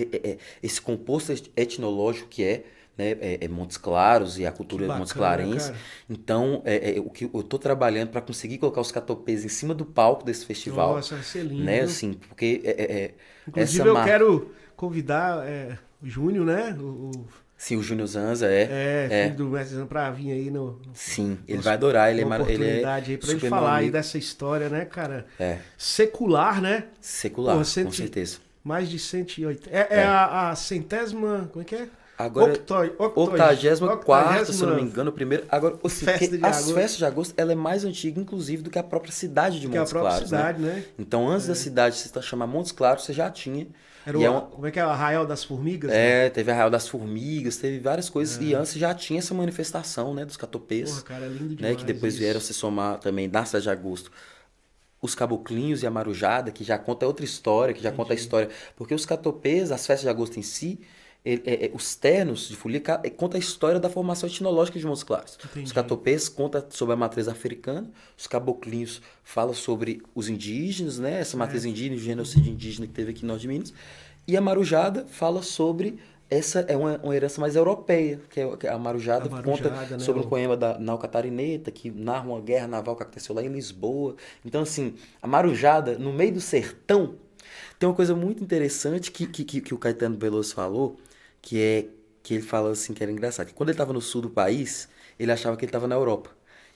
esse composto etnológico que é, né, Montes Claros e a cultura bacana, Montes Clarense. cara. Então, o que eu tô trabalhando para conseguir colocar os catopês em cima do palco desse festival. Nossa, vai ser lindo. Né, Viu? assim, porque Inclusive, essa eu marca... quero convidar o Júnior, né? Sim, o Júnior Zanza filho do Mestre Zanza, pra vir aí no... Sim, ele vai adorar, ele é oportunidade aí pra ele falar aí dessa história, né, cara? Secular, né? Secular, Porra, com certeza. Mais de 180. A centésima... Como é que é? Agora, 84ª, se eu não me engano, o primeiro. Agora, as festas de agosto, ela é mais antiga, inclusive, do que a própria cidade de Montes Claros. Cidade, né? Então, antes da cidade se chamar Montes Claros, você já tinha. Como é que é? O Arraial das Formigas? Teve Arraial das Formigas, teve várias coisas. E antes já tinha essa manifestação, né, dos catopês. Porra, cara, é lindo demais. Né, que depois vieram se somar também na cidade de agosto. Os caboclinhos e a marujada, que já conta outra história, que já conta a história. Porque os catopês, as festas de agosto em si, os ternos de folia conta a história da formação etnológica de Montes Claros. Os catopês conta sobre a matriz africana, os caboclinhos falam sobre os indígenas, né? Essa matriz indígena, o genocídio indígena que teve aqui no norte de Minas. E a marujada fala sobre essa uma herança mais europeia, que a marujada conta, né, sobre um poema da Nau Catarineta, que narra uma guerra naval que aconteceu lá em Lisboa. Então, assim, a marujada, no meio do sertão, tem uma coisa muito interessante que o Caetano Veloso falou, que ele fala assim, que era engraçado, que quando ele estava no sul do país, ele achava que ele estava na Europa.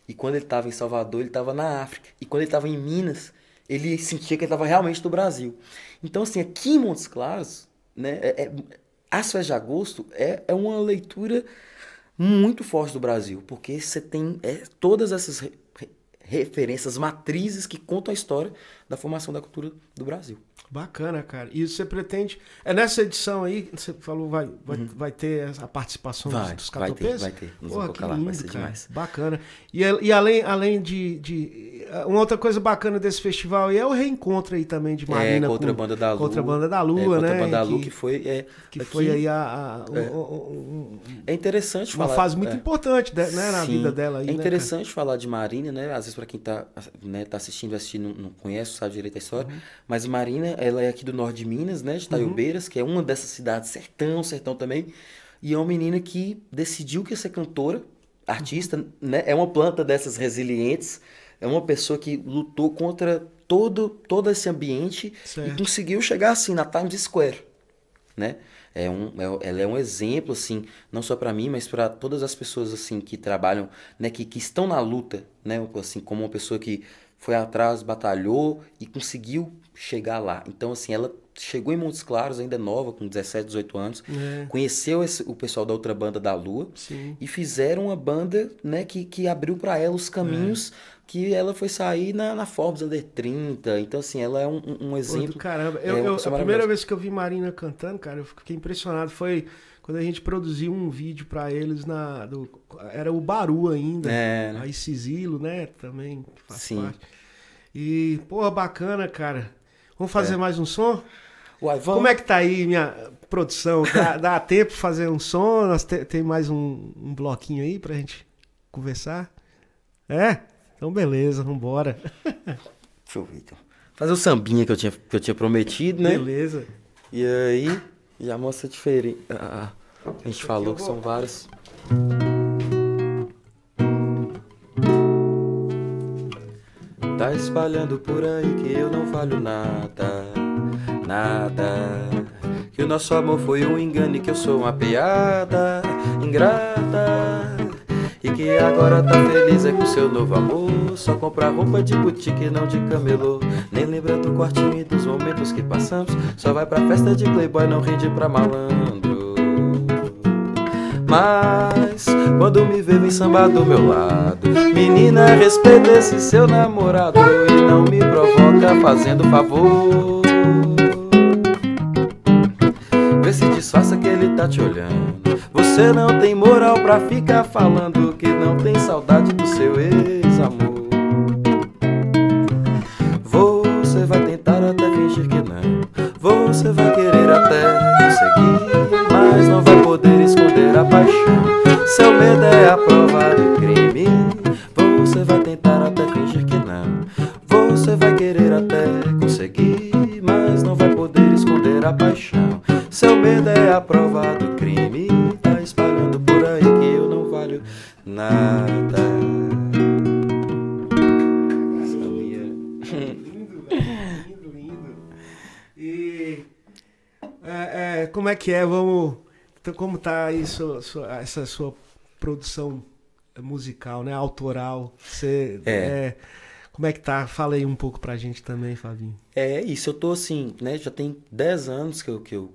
E quando ele estava em Salvador, ele estava na África. E quando ele estava em Minas, ele sentia que ele estava realmente no Brasil. Então, assim, aqui em Montes Claros, né, as festas de agosto é uma leitura muito forte do Brasil, porque você tem todas essas referências, matrizes que contam a história da formação da cultura do Brasil. Bacana, cara. E você pretende... nessa edição aí, você falou, vai ter a participação dos catopês? Vai ter. Nos Porra, vamos que colocar lindo, lá, vai ser cara. demais. Bacana. E além de... Uma outra coisa bacana desse festival aí é o reencontro aí também de Marina com a Banda da Lua. Contra a Banda da Lua, né? Contra a Banda da Lua, que foi... foi aí é interessante uma falar... fase muito importante, né, na vida dela. Aí, é interessante falar de Marina, né? Às vezes para quem tá assistindo, não conhece, sabe direito a história. Mas Marina, ela é aqui do norte de Minas, né? De Itaiobeiras, que é uma dessas cidades, sertão também. E é uma menina que decidiu que ia ser cantora, artista, né? É uma planta dessas resilientes. É uma pessoa que lutou contra todo esse ambiente e conseguiu chegar assim na Times Square, né? Ela é um exemplo, assim, não só para mim, mas para todas as pessoas assim que trabalham, né? Que estão na luta, né? Assim, como uma pessoa que foi atrás, batalhou e conseguiu chegar lá. Então, assim, ela chegou em Montes Claros, ainda nova, com 17, 18 anos, conheceu o pessoal da outra banda da Lua e fizeram uma banda, né, que abriu para ela os caminhos que ela foi sair na Forbes Under 30. Então, assim, ela é um exemplo. Pô, caramba, a primeira vez que eu vi Marina cantando, cara, eu fiquei impressionado. Foi quando a gente produziu um vídeo para eles era o Baru ainda, aí Cisilo, né, também faz parte. E, porra, bacana, cara. Vamos fazer mais um som? Uai, vamos. Como é que tá aí minha produção? Dá tempo de fazer um som? Nós tem mais um bloquinho aí pra gente conversar? Então beleza, vambora. Deixa eu ver então. Fazer o sambinha que eu tinha prometido, né? Beleza. E aí, já mostra diferente. A gente falou que são várias. Tá espalhando por aí que eu não valho nada, nada. Que o nosso amor foi um engano e que eu sou uma piada ingrata. E que agora tá feliz é com seu novo amor. Só comprar roupa de boutique, não de camelô. Nem lembra do quartinho e dos momentos que passamos. Só vai pra festa de playboy, não rende pra malandro. Mas quando me vê, vem sambar do meu lado. Menina, respeita esse seu namorado e não me provoca fazendo favor. Vê se disfarça que ele tá te olhando. Você não tem moral pra ficar falando que não tem saudade do seu ex-amor. Você vai tentar até fingir que não. Você vai querer até conseguir, mas não vai poder esconder a paixão. Seu medo é a prova do crime. Você vai tentar até fingir que não. Você vai querer até conseguir, mas não vai poder esconder a paixão. Seu medo é a prova do crime. Tá espalhando por aí que eu não valho nada. Lindo, lindo, lindo. E como é que é? Vamos. Então, como tá aí essa sua produção musical, né? Autoral? Como é que tá? Fala aí um pouco pra gente também, Fabinho. É isso, eu tô assim, né? Já tem 10 anos que eu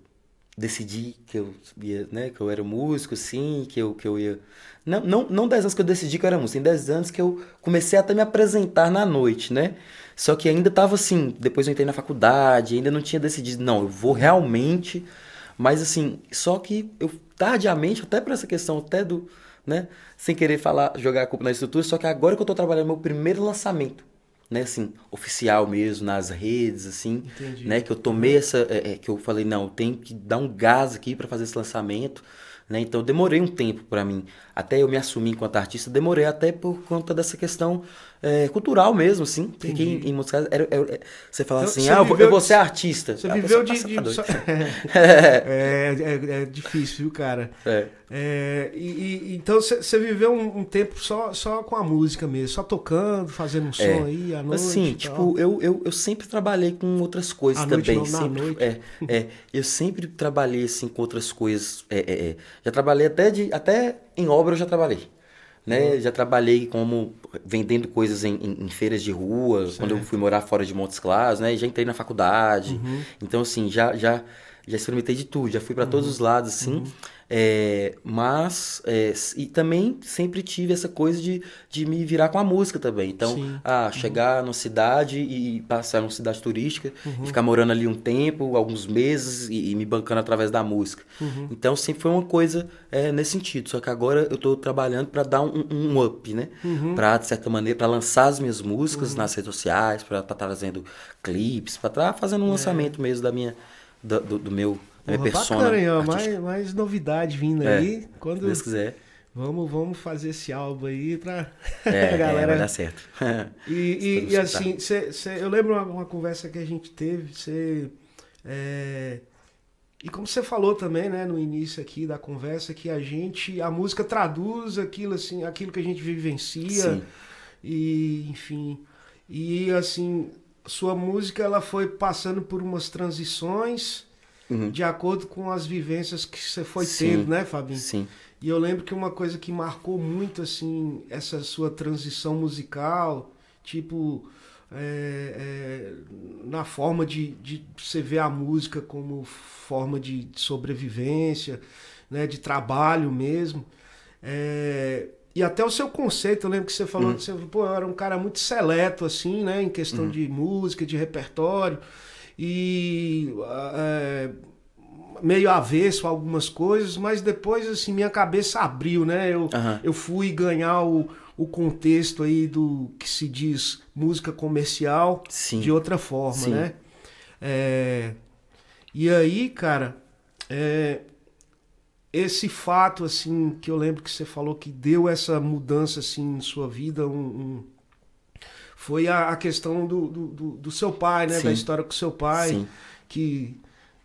decidi que eu ia, né? Que eu era músico, sim, que eu ia. Não 10 anos que eu decidi que eu era músico, tem 10 anos que eu comecei até me apresentar na noite, né? Só que ainda tava assim, depois eu entrei na faculdade, ainda não tinha decidido, não, eu vou realmente. Mas assim, só que eu tardiamente, até por essa questão, até do, né? Sem querer falar, jogar a culpa na estrutura, só que agora que eu tô trabalhando meu primeiro lançamento, né, assim, oficial mesmo, nas redes, assim, Entendi. né, que eu tomei que eu falei, não, eu tenho que dar um gás aqui para fazer esse lançamento, né, então eu demorei um tempo para mim, até eu me assumir enquanto artista, demorei até por conta dessa questão cultural mesmo, assim, fiquei em música, você fala Então, assim, eu vou ser artista. Você A viveu pessoa tá doida. É difícil, viu, cara? Então você viveu um tempo só com a música mesmo, só tocando, fazendo um som aí à noite. Assim, tipo, eu sempre trabalhei com outras coisas à também. Noite, não, sempre, na noite. eu sempre trabalhei assim com outras coisas. Já trabalhei até em obra eu já trabalhei. Né? Já trabalhei como vendendo coisas em feiras de rua, certo. Quando eu fui morar fora de Montes Claros, né? E já entrei na faculdade. Uhum. Então, assim, já experimentei de tudo, já fui para todos os lados, assim. E também sempre tive essa coisa de me virar com a música também. Então, chegar numa cidade e passar numa cidade turística e ficar morando ali um tempo, alguns meses e me bancando através da música. Então, sempre foi uma coisa nesse sentido. Só que agora eu estou trabalhando para dar um up, né? Para, de certa maneira, para lançar as minhas músicas nas redes sociais, para estar trazendo clipes, para estar fazendo um lançamento mesmo do meu... persona. Bacana, mais novidade vindo aí. Quando se Deus quiser. Vamos fazer esse álbum aí pra galera. Vai dar certo. E assim, eu lembro uma conversa que a gente teve. E como você falou também, né, no início aqui da conversa, que a música traduz aquilo, assim, aquilo que a gente vivencia. Sim. E, enfim. E assim, sua música ela foi passando por umas transições. De acordo com as vivências que você foi tendo, né, Fabinho? Sim. E eu lembro que uma coisa que marcou muito, assim, essa sua transição musical, tipo, na forma de você ver a música como forma de sobrevivência, né, de trabalho mesmo. E até o seu conceito, eu lembro que você falou que você, eu era um cara muito seleto, assim, né, em questão de música, de repertório. E meio avesso a algumas coisas, mas depois assim minha cabeça abriu, né? Eu fui ganhar o contexto aí do que se diz música comercial de outra forma, né? E aí, cara, esse fato assim que eu lembro que você falou que deu essa mudança assim em sua vida, foi a questão do seu pai, né? Da história com seu pai, que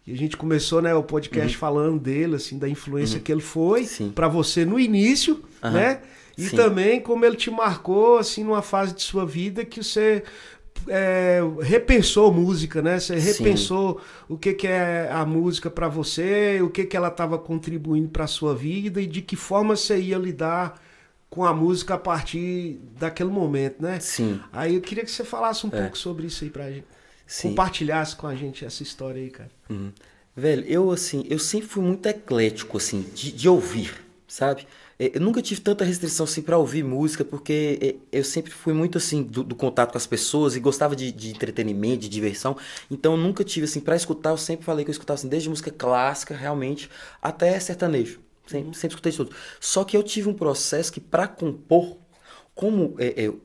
E a gente começou, né, o podcast falando dele, assim, da influência que ele foi Sim. para você no início, né? E Sim. também como ele te marcou, assim, numa fase de sua vida que você repensou música, né? Você repensou o que é a música para você, o que ela estava contribuindo para sua vida e de que forma você ia lidar com a música a partir daquele momento, né? Sim. Aí eu queria que você falasse um pouco sobre isso aí pra gente. Sim. Compartilhasse com a gente essa história aí, cara. Velho, eu sempre fui muito eclético, assim, de ouvir, sabe? Eu nunca tive tanta restrição, assim, pra ouvir música, porque eu sempre fui muito, assim, do contato com as pessoas e gostava de entretenimento, de diversão. Então, eu nunca tive, assim, pra escutar, eu sempre falei que eu escutava, assim, desde música clássica, realmente, até sertanejo. Sempre escutei de tudo. Só que eu tive um processo que, pra compor, como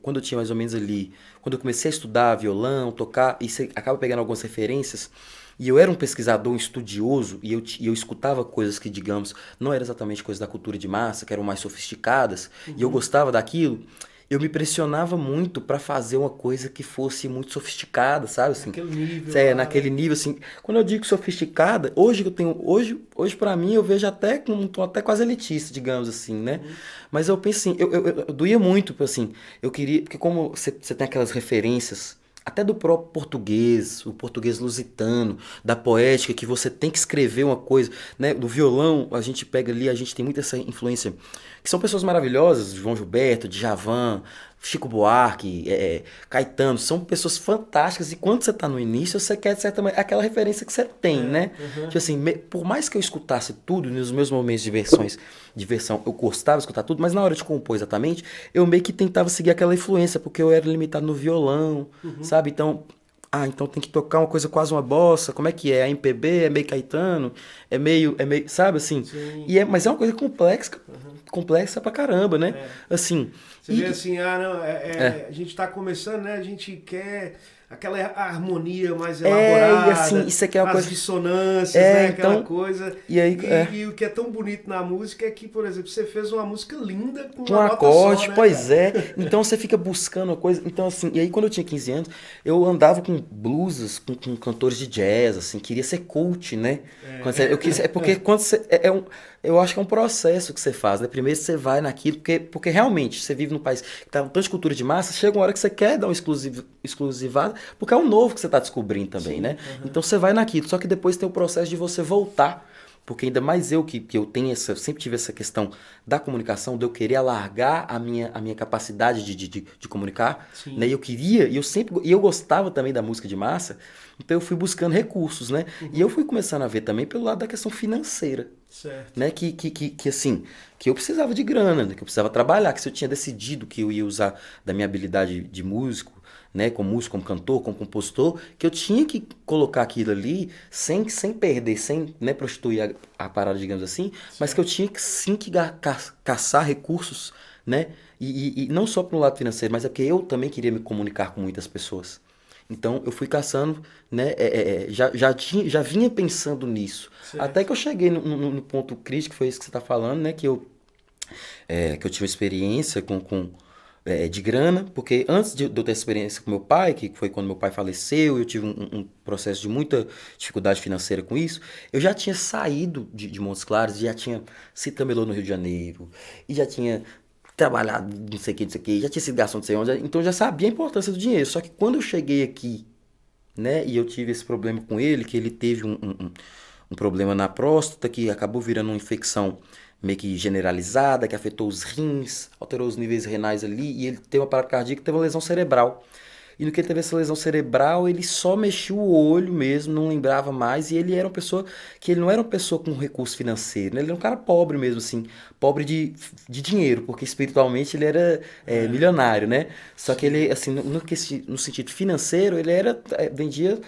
quando eu tinha mais ou menos ali, quando eu comecei a estudar violão, tocar, e você acaba pegando algumas referências, e eu era um pesquisador, um estudioso, e eu escutava coisas que, digamos, não eram exatamente coisas da cultura de massa, que eram mais sofisticadas, e eu gostava daquilo, eu me pressionava muito pra fazer uma coisa que fosse muito sofisticada, sabe? Assim, Naquele nível. naquele nível, assim. Quando eu digo sofisticada, hoje para mim eu vejo até com um tom até quase elitista, digamos assim, né? Mas eu penso assim, eu doía muito, assim, eu queria, porque como você tem aquelas referências até do próprio português, o português lusitano, da poética, que você tem que escrever uma coisa, né? Do violão, a gente pega ali, a gente tem muita essa influência, que são pessoas maravilhosas, João Gilberto, Djavan, Chico Buarque, Caetano, são pessoas fantásticas, e quando você tá no início, você quer, de certa maneira, aquela referência que você tem, né? Tipo assim, por mais que eu escutasse tudo, nos meus momentos de diversão, eu gostava de escutar tudo, mas na hora de compor exatamente, eu meio que tentava seguir aquela influência, porque eu era limitado no violão, sabe? Então, então tem que tocar uma coisa quase uma bossa, como é que é? A MPB é meio Caetano, é meio, sabe assim? Mas é uma coisa complexa pra caramba, né? Assim... Você vê assim, não, a gente tá começando, né? A gente quer aquela harmonia mais elaborada, e assim, isso aqui é uma as coisa... dissonâncias, né? Aquela então, coisa. E aí, e o que é tão bonito na música é que, por exemplo, você fez uma música linda com um uma acorde, nota só, né, pois cara? Então você fica buscando uma coisa. Então, assim, e aí quando eu tinha 15 anos, eu andava com bluesas, com cantores de jazz, assim, queria ser coach, né? Porque quando você. Eu acho que é um processo que você faz, né? Primeiro você vai naquilo, porque realmente você vive num país que tá com tanta cultura de massa, chega uma hora que você quer dar uma exclusivada, porque é um novo que você tá descobrindo também, né? Então você vai naquilo, só que depois tem o processo de você voltar. Porque ainda mais eu que eu tenho sempre tive essa questão da comunicação, de eu querer alargar a minha capacidade de comunicar, né? E eu gostava também da música de massa, então eu fui buscando recursos, né? E eu fui começando a ver também pelo lado da questão financeira, né? Assim, que eu precisava de grana, né? Que eu precisava trabalhar, que se eu tinha decidido que eu ia usar da minha habilidade de músico, né, como músico, como cantor, como compositor, que eu tinha que colocar aquilo ali sem perder, sem, né, prostituir a parada, digamos assim, mas que eu tinha que sim que caçar recursos, né, e não só para o lado financeiro, mas é porque eu também queria me comunicar com muitas pessoas. Então eu fui caçando, né, já vinha pensando nisso, até que eu cheguei no ponto crítico, foi isso que você está falando, né, que eu tive experiência de grana, porque antes de eu ter experiência com meu pai, que foi quando meu pai faleceu, eu tive um processo de muita dificuldade financeira com isso, eu já tinha saído de Montes Claros, já tinha sido camelô no Rio de Janeiro, e já tinha trabalhado não sei o que, já tinha sido garçom não sei onde, então eu já sabia a importância do dinheiro, só que quando eu cheguei aqui, né, e eu tive esse problema com ele, que ele teve um problema na próstata, que acabou virando uma infecção meio que generalizada, que afetou os rins, alterou os níveis renais ali, e ele teve uma parada cardíaca, teve uma lesão cerebral. E no que ele teve essa lesão cerebral, ele só mexia o olho mesmo, não lembrava mais, e ele era uma pessoa que ele não era uma pessoa com recurso financeiro, né? Ele era um cara pobre mesmo, assim, pobre de dinheiro, porque espiritualmente ele era milionário, né? Só que ele, assim, no sentido financeiro, ele vendia,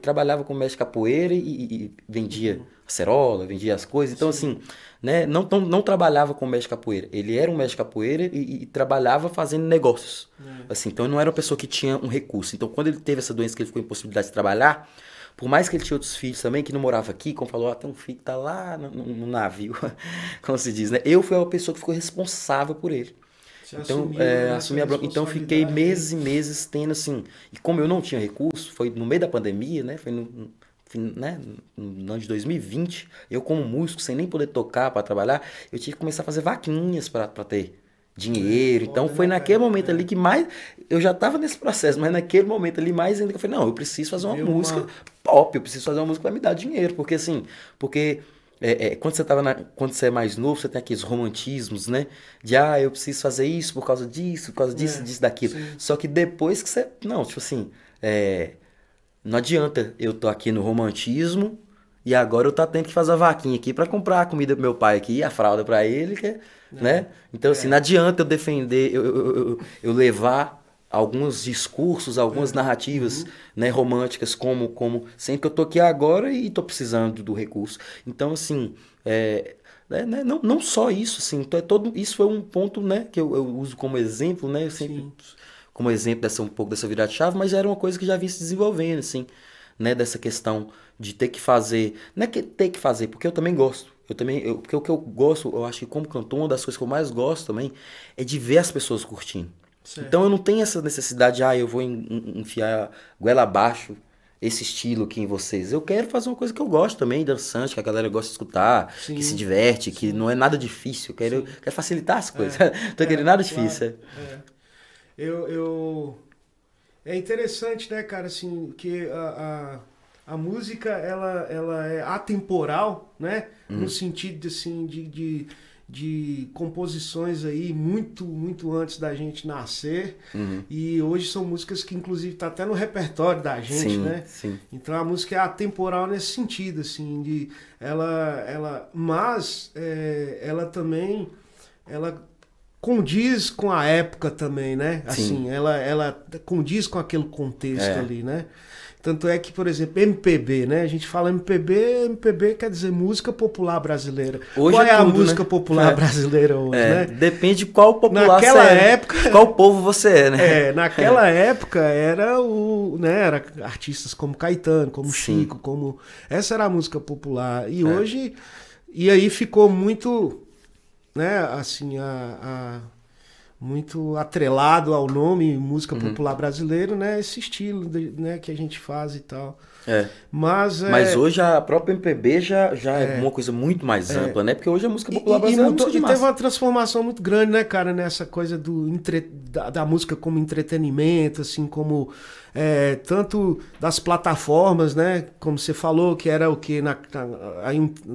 trabalhava com mestre capoeira e vendia acerola, vendia as coisas, então assim, né, não trabalhava com mestre capoeira, ele era um mestre capoeira e trabalhava fazendo negócios, assim, então ele não era uma pessoa que tinha um recurso, então quando ele teve essa doença que ele ficou em possibilidade de trabalhar, por mais que ele tinha outros filhos também, que não morava aqui, como falou, tem um filho que tá lá no navio, como se diz, né, eu fui a pessoa que ficou responsável por ele. Então, assumi a bronca. Então, eu fiquei meses e meses tendo assim. E como eu não tinha recurso, foi no meio da pandemia, né? Foi no né, no ano de 2020, eu como músico, sem nem poder tocar para trabalhar, eu tive que começar a fazer vaquinhas para ter dinheiro. Então foi naquele momento ali que mais... Eu já estava nesse processo, mas naquele momento ali mais ainda que eu falei, não, eu preciso fazer uma música pop, eu preciso fazer uma música que vai me dar dinheiro. Porque assim, quando você é mais novo, você tem aqueles romantismos, né? De, eu preciso fazer isso por causa disso, disso, daquilo. Sim. Só que depois que você... Não, tipo assim, não adianta eu tô aqui no romantismo e agora eu tá tendo que fazer a vaquinha aqui pra comprar a comida pro meu pai aqui, a fralda pra ele, né? Então, assim, não adianta eu defender, eu levar alguns discursos, algumas narrativas, né, românticas, como sempre que eu tô aqui agora e tô precisando do recurso. Então, assim, não só isso, assim, então isso foi um ponto, né, que eu uso como exemplo, né, eu sempre, como exemplo um pouco dessa virada de chave, mas era uma coisa que já vinha se desenvolvendo, assim, né, dessa questão de ter que fazer, não é que ter que fazer, porque eu também gosto. Porque o que eu gosto, eu acho que como cantor, uma das coisas que eu mais gosto também é de ver as pessoas curtindo. Certo. Então eu não tenho essa necessidade de, eu vou enfiar goela abaixo esse estilo aqui em vocês. Eu quero fazer uma coisa que eu gosto também, dançante, que a galera gosta de escutar, que se diverte, que não é nada difícil. Eu quero facilitar as coisas. Não tô querendo nada difícil. É interessante, né, cara, assim, que a música, ela é atemporal, né? No sentido, assim, de composições aí muito, muito antes da gente nascer. E hoje são músicas que, inclusive, tá até no repertório da gente, né? Sim. Então a música é atemporal nesse sentido, assim, mas ela também, ela condiz com a época também, né? Assim, ela condiz com aquele contexto ali, né? Tanto é que, por exemplo, MPB, né? A gente fala MPB quer dizer música popular brasileira. Hoje qual é tudo, a música né? popular brasileira hoje, né? Depende de qual popular naquela você é, época, qual povo você é, né? Naquela época era era artistas como Caetano, como Chico, essa era a música popular. E hoje, e aí ficou muito, né, assim, muito atrelado ao nome música popular brasileiro, né? Esse estilo, né, que a gente faz e tal. Mas hoje a própria MPB já é uma coisa muito mais ampla, né? Porque hoje a música popular brasileira teve uma transformação muito grande, né, cara, nessa coisa da música como entretenimento, assim, como tanto das plataformas, né? Como você falou, que era o que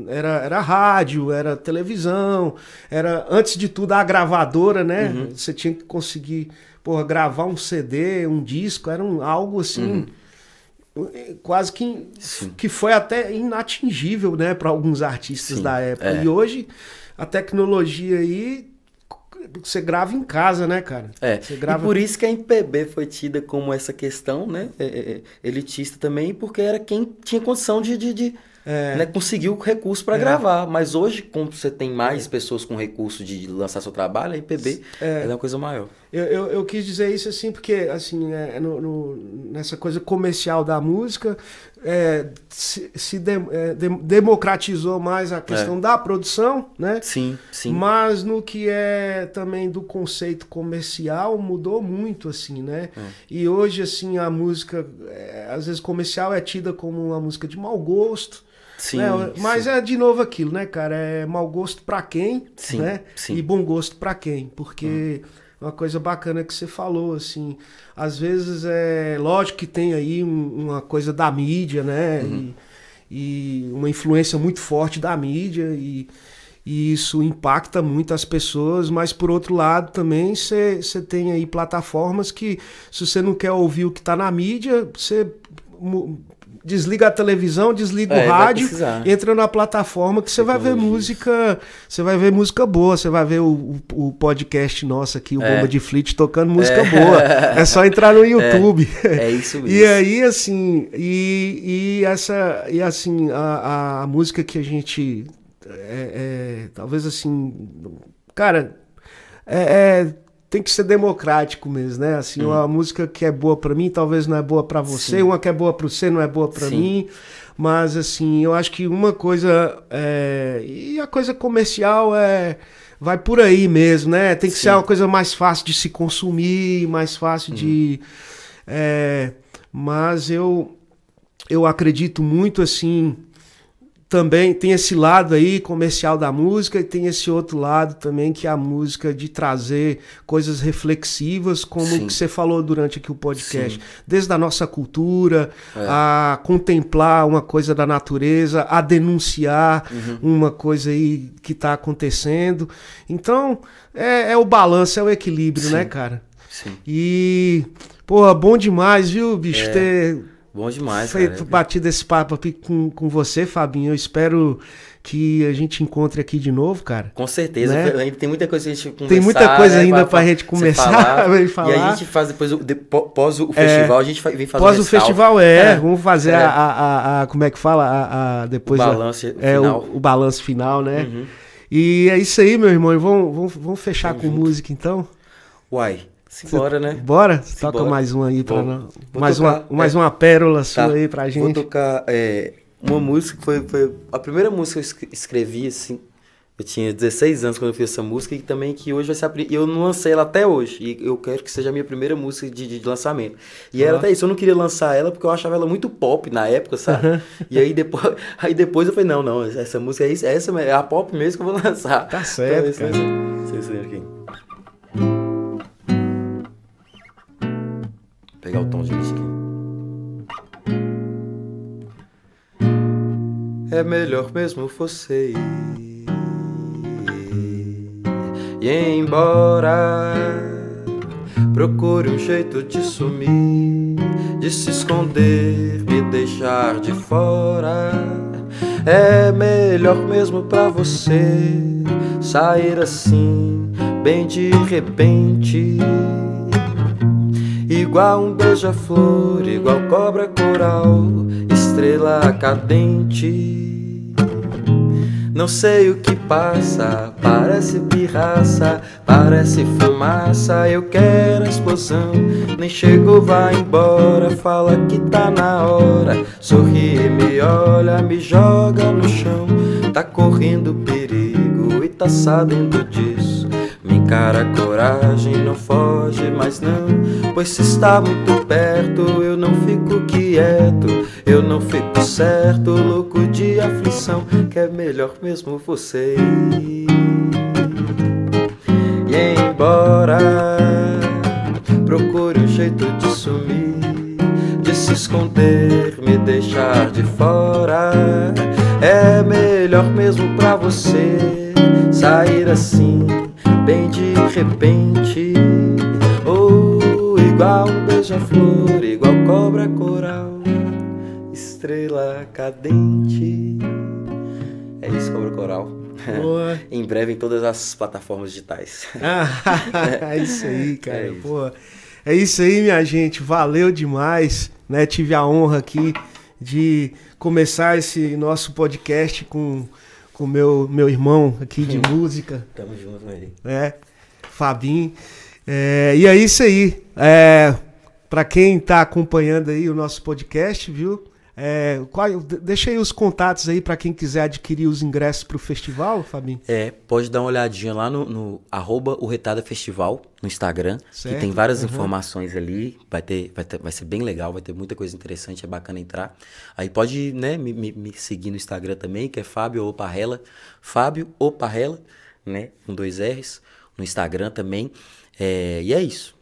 era rádio, era televisão, era antes de tudo a gravadora, né? Você tinha que conseguir, gravar um CD, um disco, era algo assim. Quase que foi até inatingível, né, para alguns artistas da época. E hoje a tecnologia aí você grava em casa, né, cara? Você grava... E por isso que a MPB foi tida como essa questão, né, elitista também, porque era quem tinha condição de né, conseguir o recurso para gravar. Mas hoje, como você tem mais pessoas com recurso de lançar seu trabalho, a MPB é uma coisa maior. Eu quis dizer isso assim porque assim, nessa coisa comercial da música democratizou mais a questão da produção, né? Sim. Mas no que é também do conceito comercial mudou muito, assim, né? E hoje, assim, a música, às vezes comercial é tida como uma música de mau gosto. Sim, né? Mas é de novo aquilo, né, cara? É mau gosto pra quem, né? E bom gosto pra quem, porque uma coisa bacana que você falou, assim, às vezes lógico que tem aí uma coisa da mídia, né? E uma influência muito forte da mídia e isso impacta muito as pessoas, mas por outro lado também você tem aí plataformas que, se você não quer ouvir o que tá na mídia, você desliga a televisão, desliga o rádio, entra na plataforma que você vai ver música, boa, você vai ver o podcast nosso aqui, o Bomba de Fleet, tocando música boa. É só entrar no YouTube. É isso mesmo. E aí, assim, a música que a gente talvez assim, cara, tem que ser democrático mesmo, né? Assim, uma música que é boa pra mim, talvez não é boa pra você, uma que é boa pra você não é boa pra mim, mas assim, eu acho que uma coisa, e a coisa comercial vai por aí mesmo, né? Tem que ser uma coisa mais fácil de se consumir, mais fácil de... mas eu eu acredito muito assim, também tem esse lado aí comercial da música e tem esse outro lado também que é a música de trazer coisas reflexivas, como Sim. que você falou durante aqui o podcast, Sim. desde a nossa cultura, a contemplar uma coisa da natureza, a denunciar uma coisa aí que está acontecendo. Então, é o balanço, é o equilíbrio, Sim. né, cara? Sim. E, porra, bom demais, viu, bicho, ter Bom demais, feito, cara. batido esse papo aqui com você, Fabinho. Eu espero que a gente encontre aqui de novo, cara. Com certeza. Né? Ainda tem muita coisa que a gente conversar. Tem muita coisa né, ainda pra gente começar a falar. E a gente faz depois, pós o festival, a gente vem fazer Pós o festival, vamos fazer como é que fala? Depois o balanço final. O balanço final, né? E é isso aí, meu irmão. E vamos fechar com música, então? Uai. Simbora, né? Bora? Toca mais uma aí pra nós. Mais uma pérola sua aí pra gente. Vou tocar uma música que foi a primeira música que eu escrevi, assim. Eu tinha 16 anos quando eu fiz essa música e também que hoje vai ser eu não lancei ela até hoje. E eu quero que seja a minha primeira música de lançamento. E era até isso, eu não queria lançar ela porque eu achava ela muito pop na época, sabe? E aí depois eu falei, não, essa música é a pop mesmo que eu vou lançar. Tá certo, então, cara. Vocês lembram aqui. Pegar o tom de música. É melhor mesmo você ir e embora. Procure um jeito de sumir, de se esconder, me deixar de fora. É melhor mesmo pra você sair assim, bem de repente. Igual um beija-flor, igual cobra coral, estrela cadente. Não sei o que passa, parece pirraça, parece fumaça. Eu quero a explosão, nem chegou, vai embora. Fala que tá na hora, sorri, me olha, me joga no chão. Tá correndo perigo e tá sabendo disso. Me encara a coragem, não foge mais não. Pois se está muito perto, eu não fico quieto. Eu não fico certo, louco de aflição. Que é melhor mesmo você ir e embora. Procure um jeito de sumir, de se esconder, me deixar de fora. É melhor mesmo pra você sair assim, bem de repente. Ou igual um beija-flor, igual cobra coral, estrela cadente. É isso, cobra coral. Em breve em todas as plataformas digitais. É isso aí, cara. É isso. É isso aí, minha gente. Valeu demais, né? Tive a honra aqui de começar esse nosso podcast com meu irmão aqui de música. Tamo junto, velho. Fabinho. E é isso aí. Para quem tá acompanhando aí o nosso podcast, viu? Deixa aí os contatos aí para quem quiser adquirir os ingressos pro festival, Fabinho. Pode dar uma olhadinha lá no @oretadafestival no Instagram, certo. que tem várias informações ali. Vai ser bem legal, vai ter muita coisa interessante, é bacana entrar. Aí pode, né, me seguir no Instagram também, que é Fábio Oparrella, né, com 2 R's, no Instagram também. E é isso.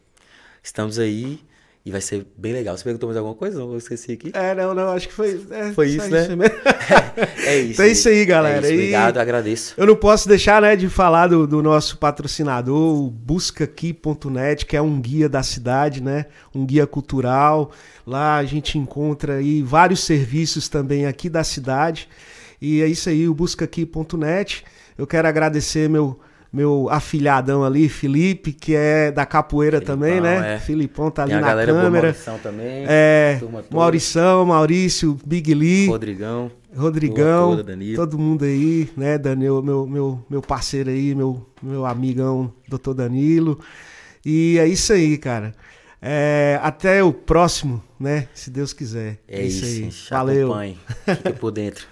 Estamos aí. E vai ser bem legal. Você perguntou mais alguma coisa? Não, eu esqueci aqui. Não, acho que foi... foi isso, né? É isso. Então é isso aí, galera. Obrigado, agradeço. Eu não posso deixar, né, de falar do nosso patrocinador, o buscaqui.net, que é um guia da cidade, né? Um guia cultural. Lá a gente encontra aí vários serviços também aqui da cidade. E é isso aí, o buscaqui.net. Eu quero agradecer meu afilhadão ali, Felipe, que é da capoeira Filipão, também, né? Filipão tá ali na câmera. Maurição também. Maurição, Maurício, Big Lee. Rodrigão. Toda, todo mundo aí, né? Danilo, meu parceiro aí, meu amigão, Dr. Danilo. E é isso aí, cara. Até o próximo, né? Se Deus quiser. É isso aí. Valeu. Acompanhe. Fica por dentro.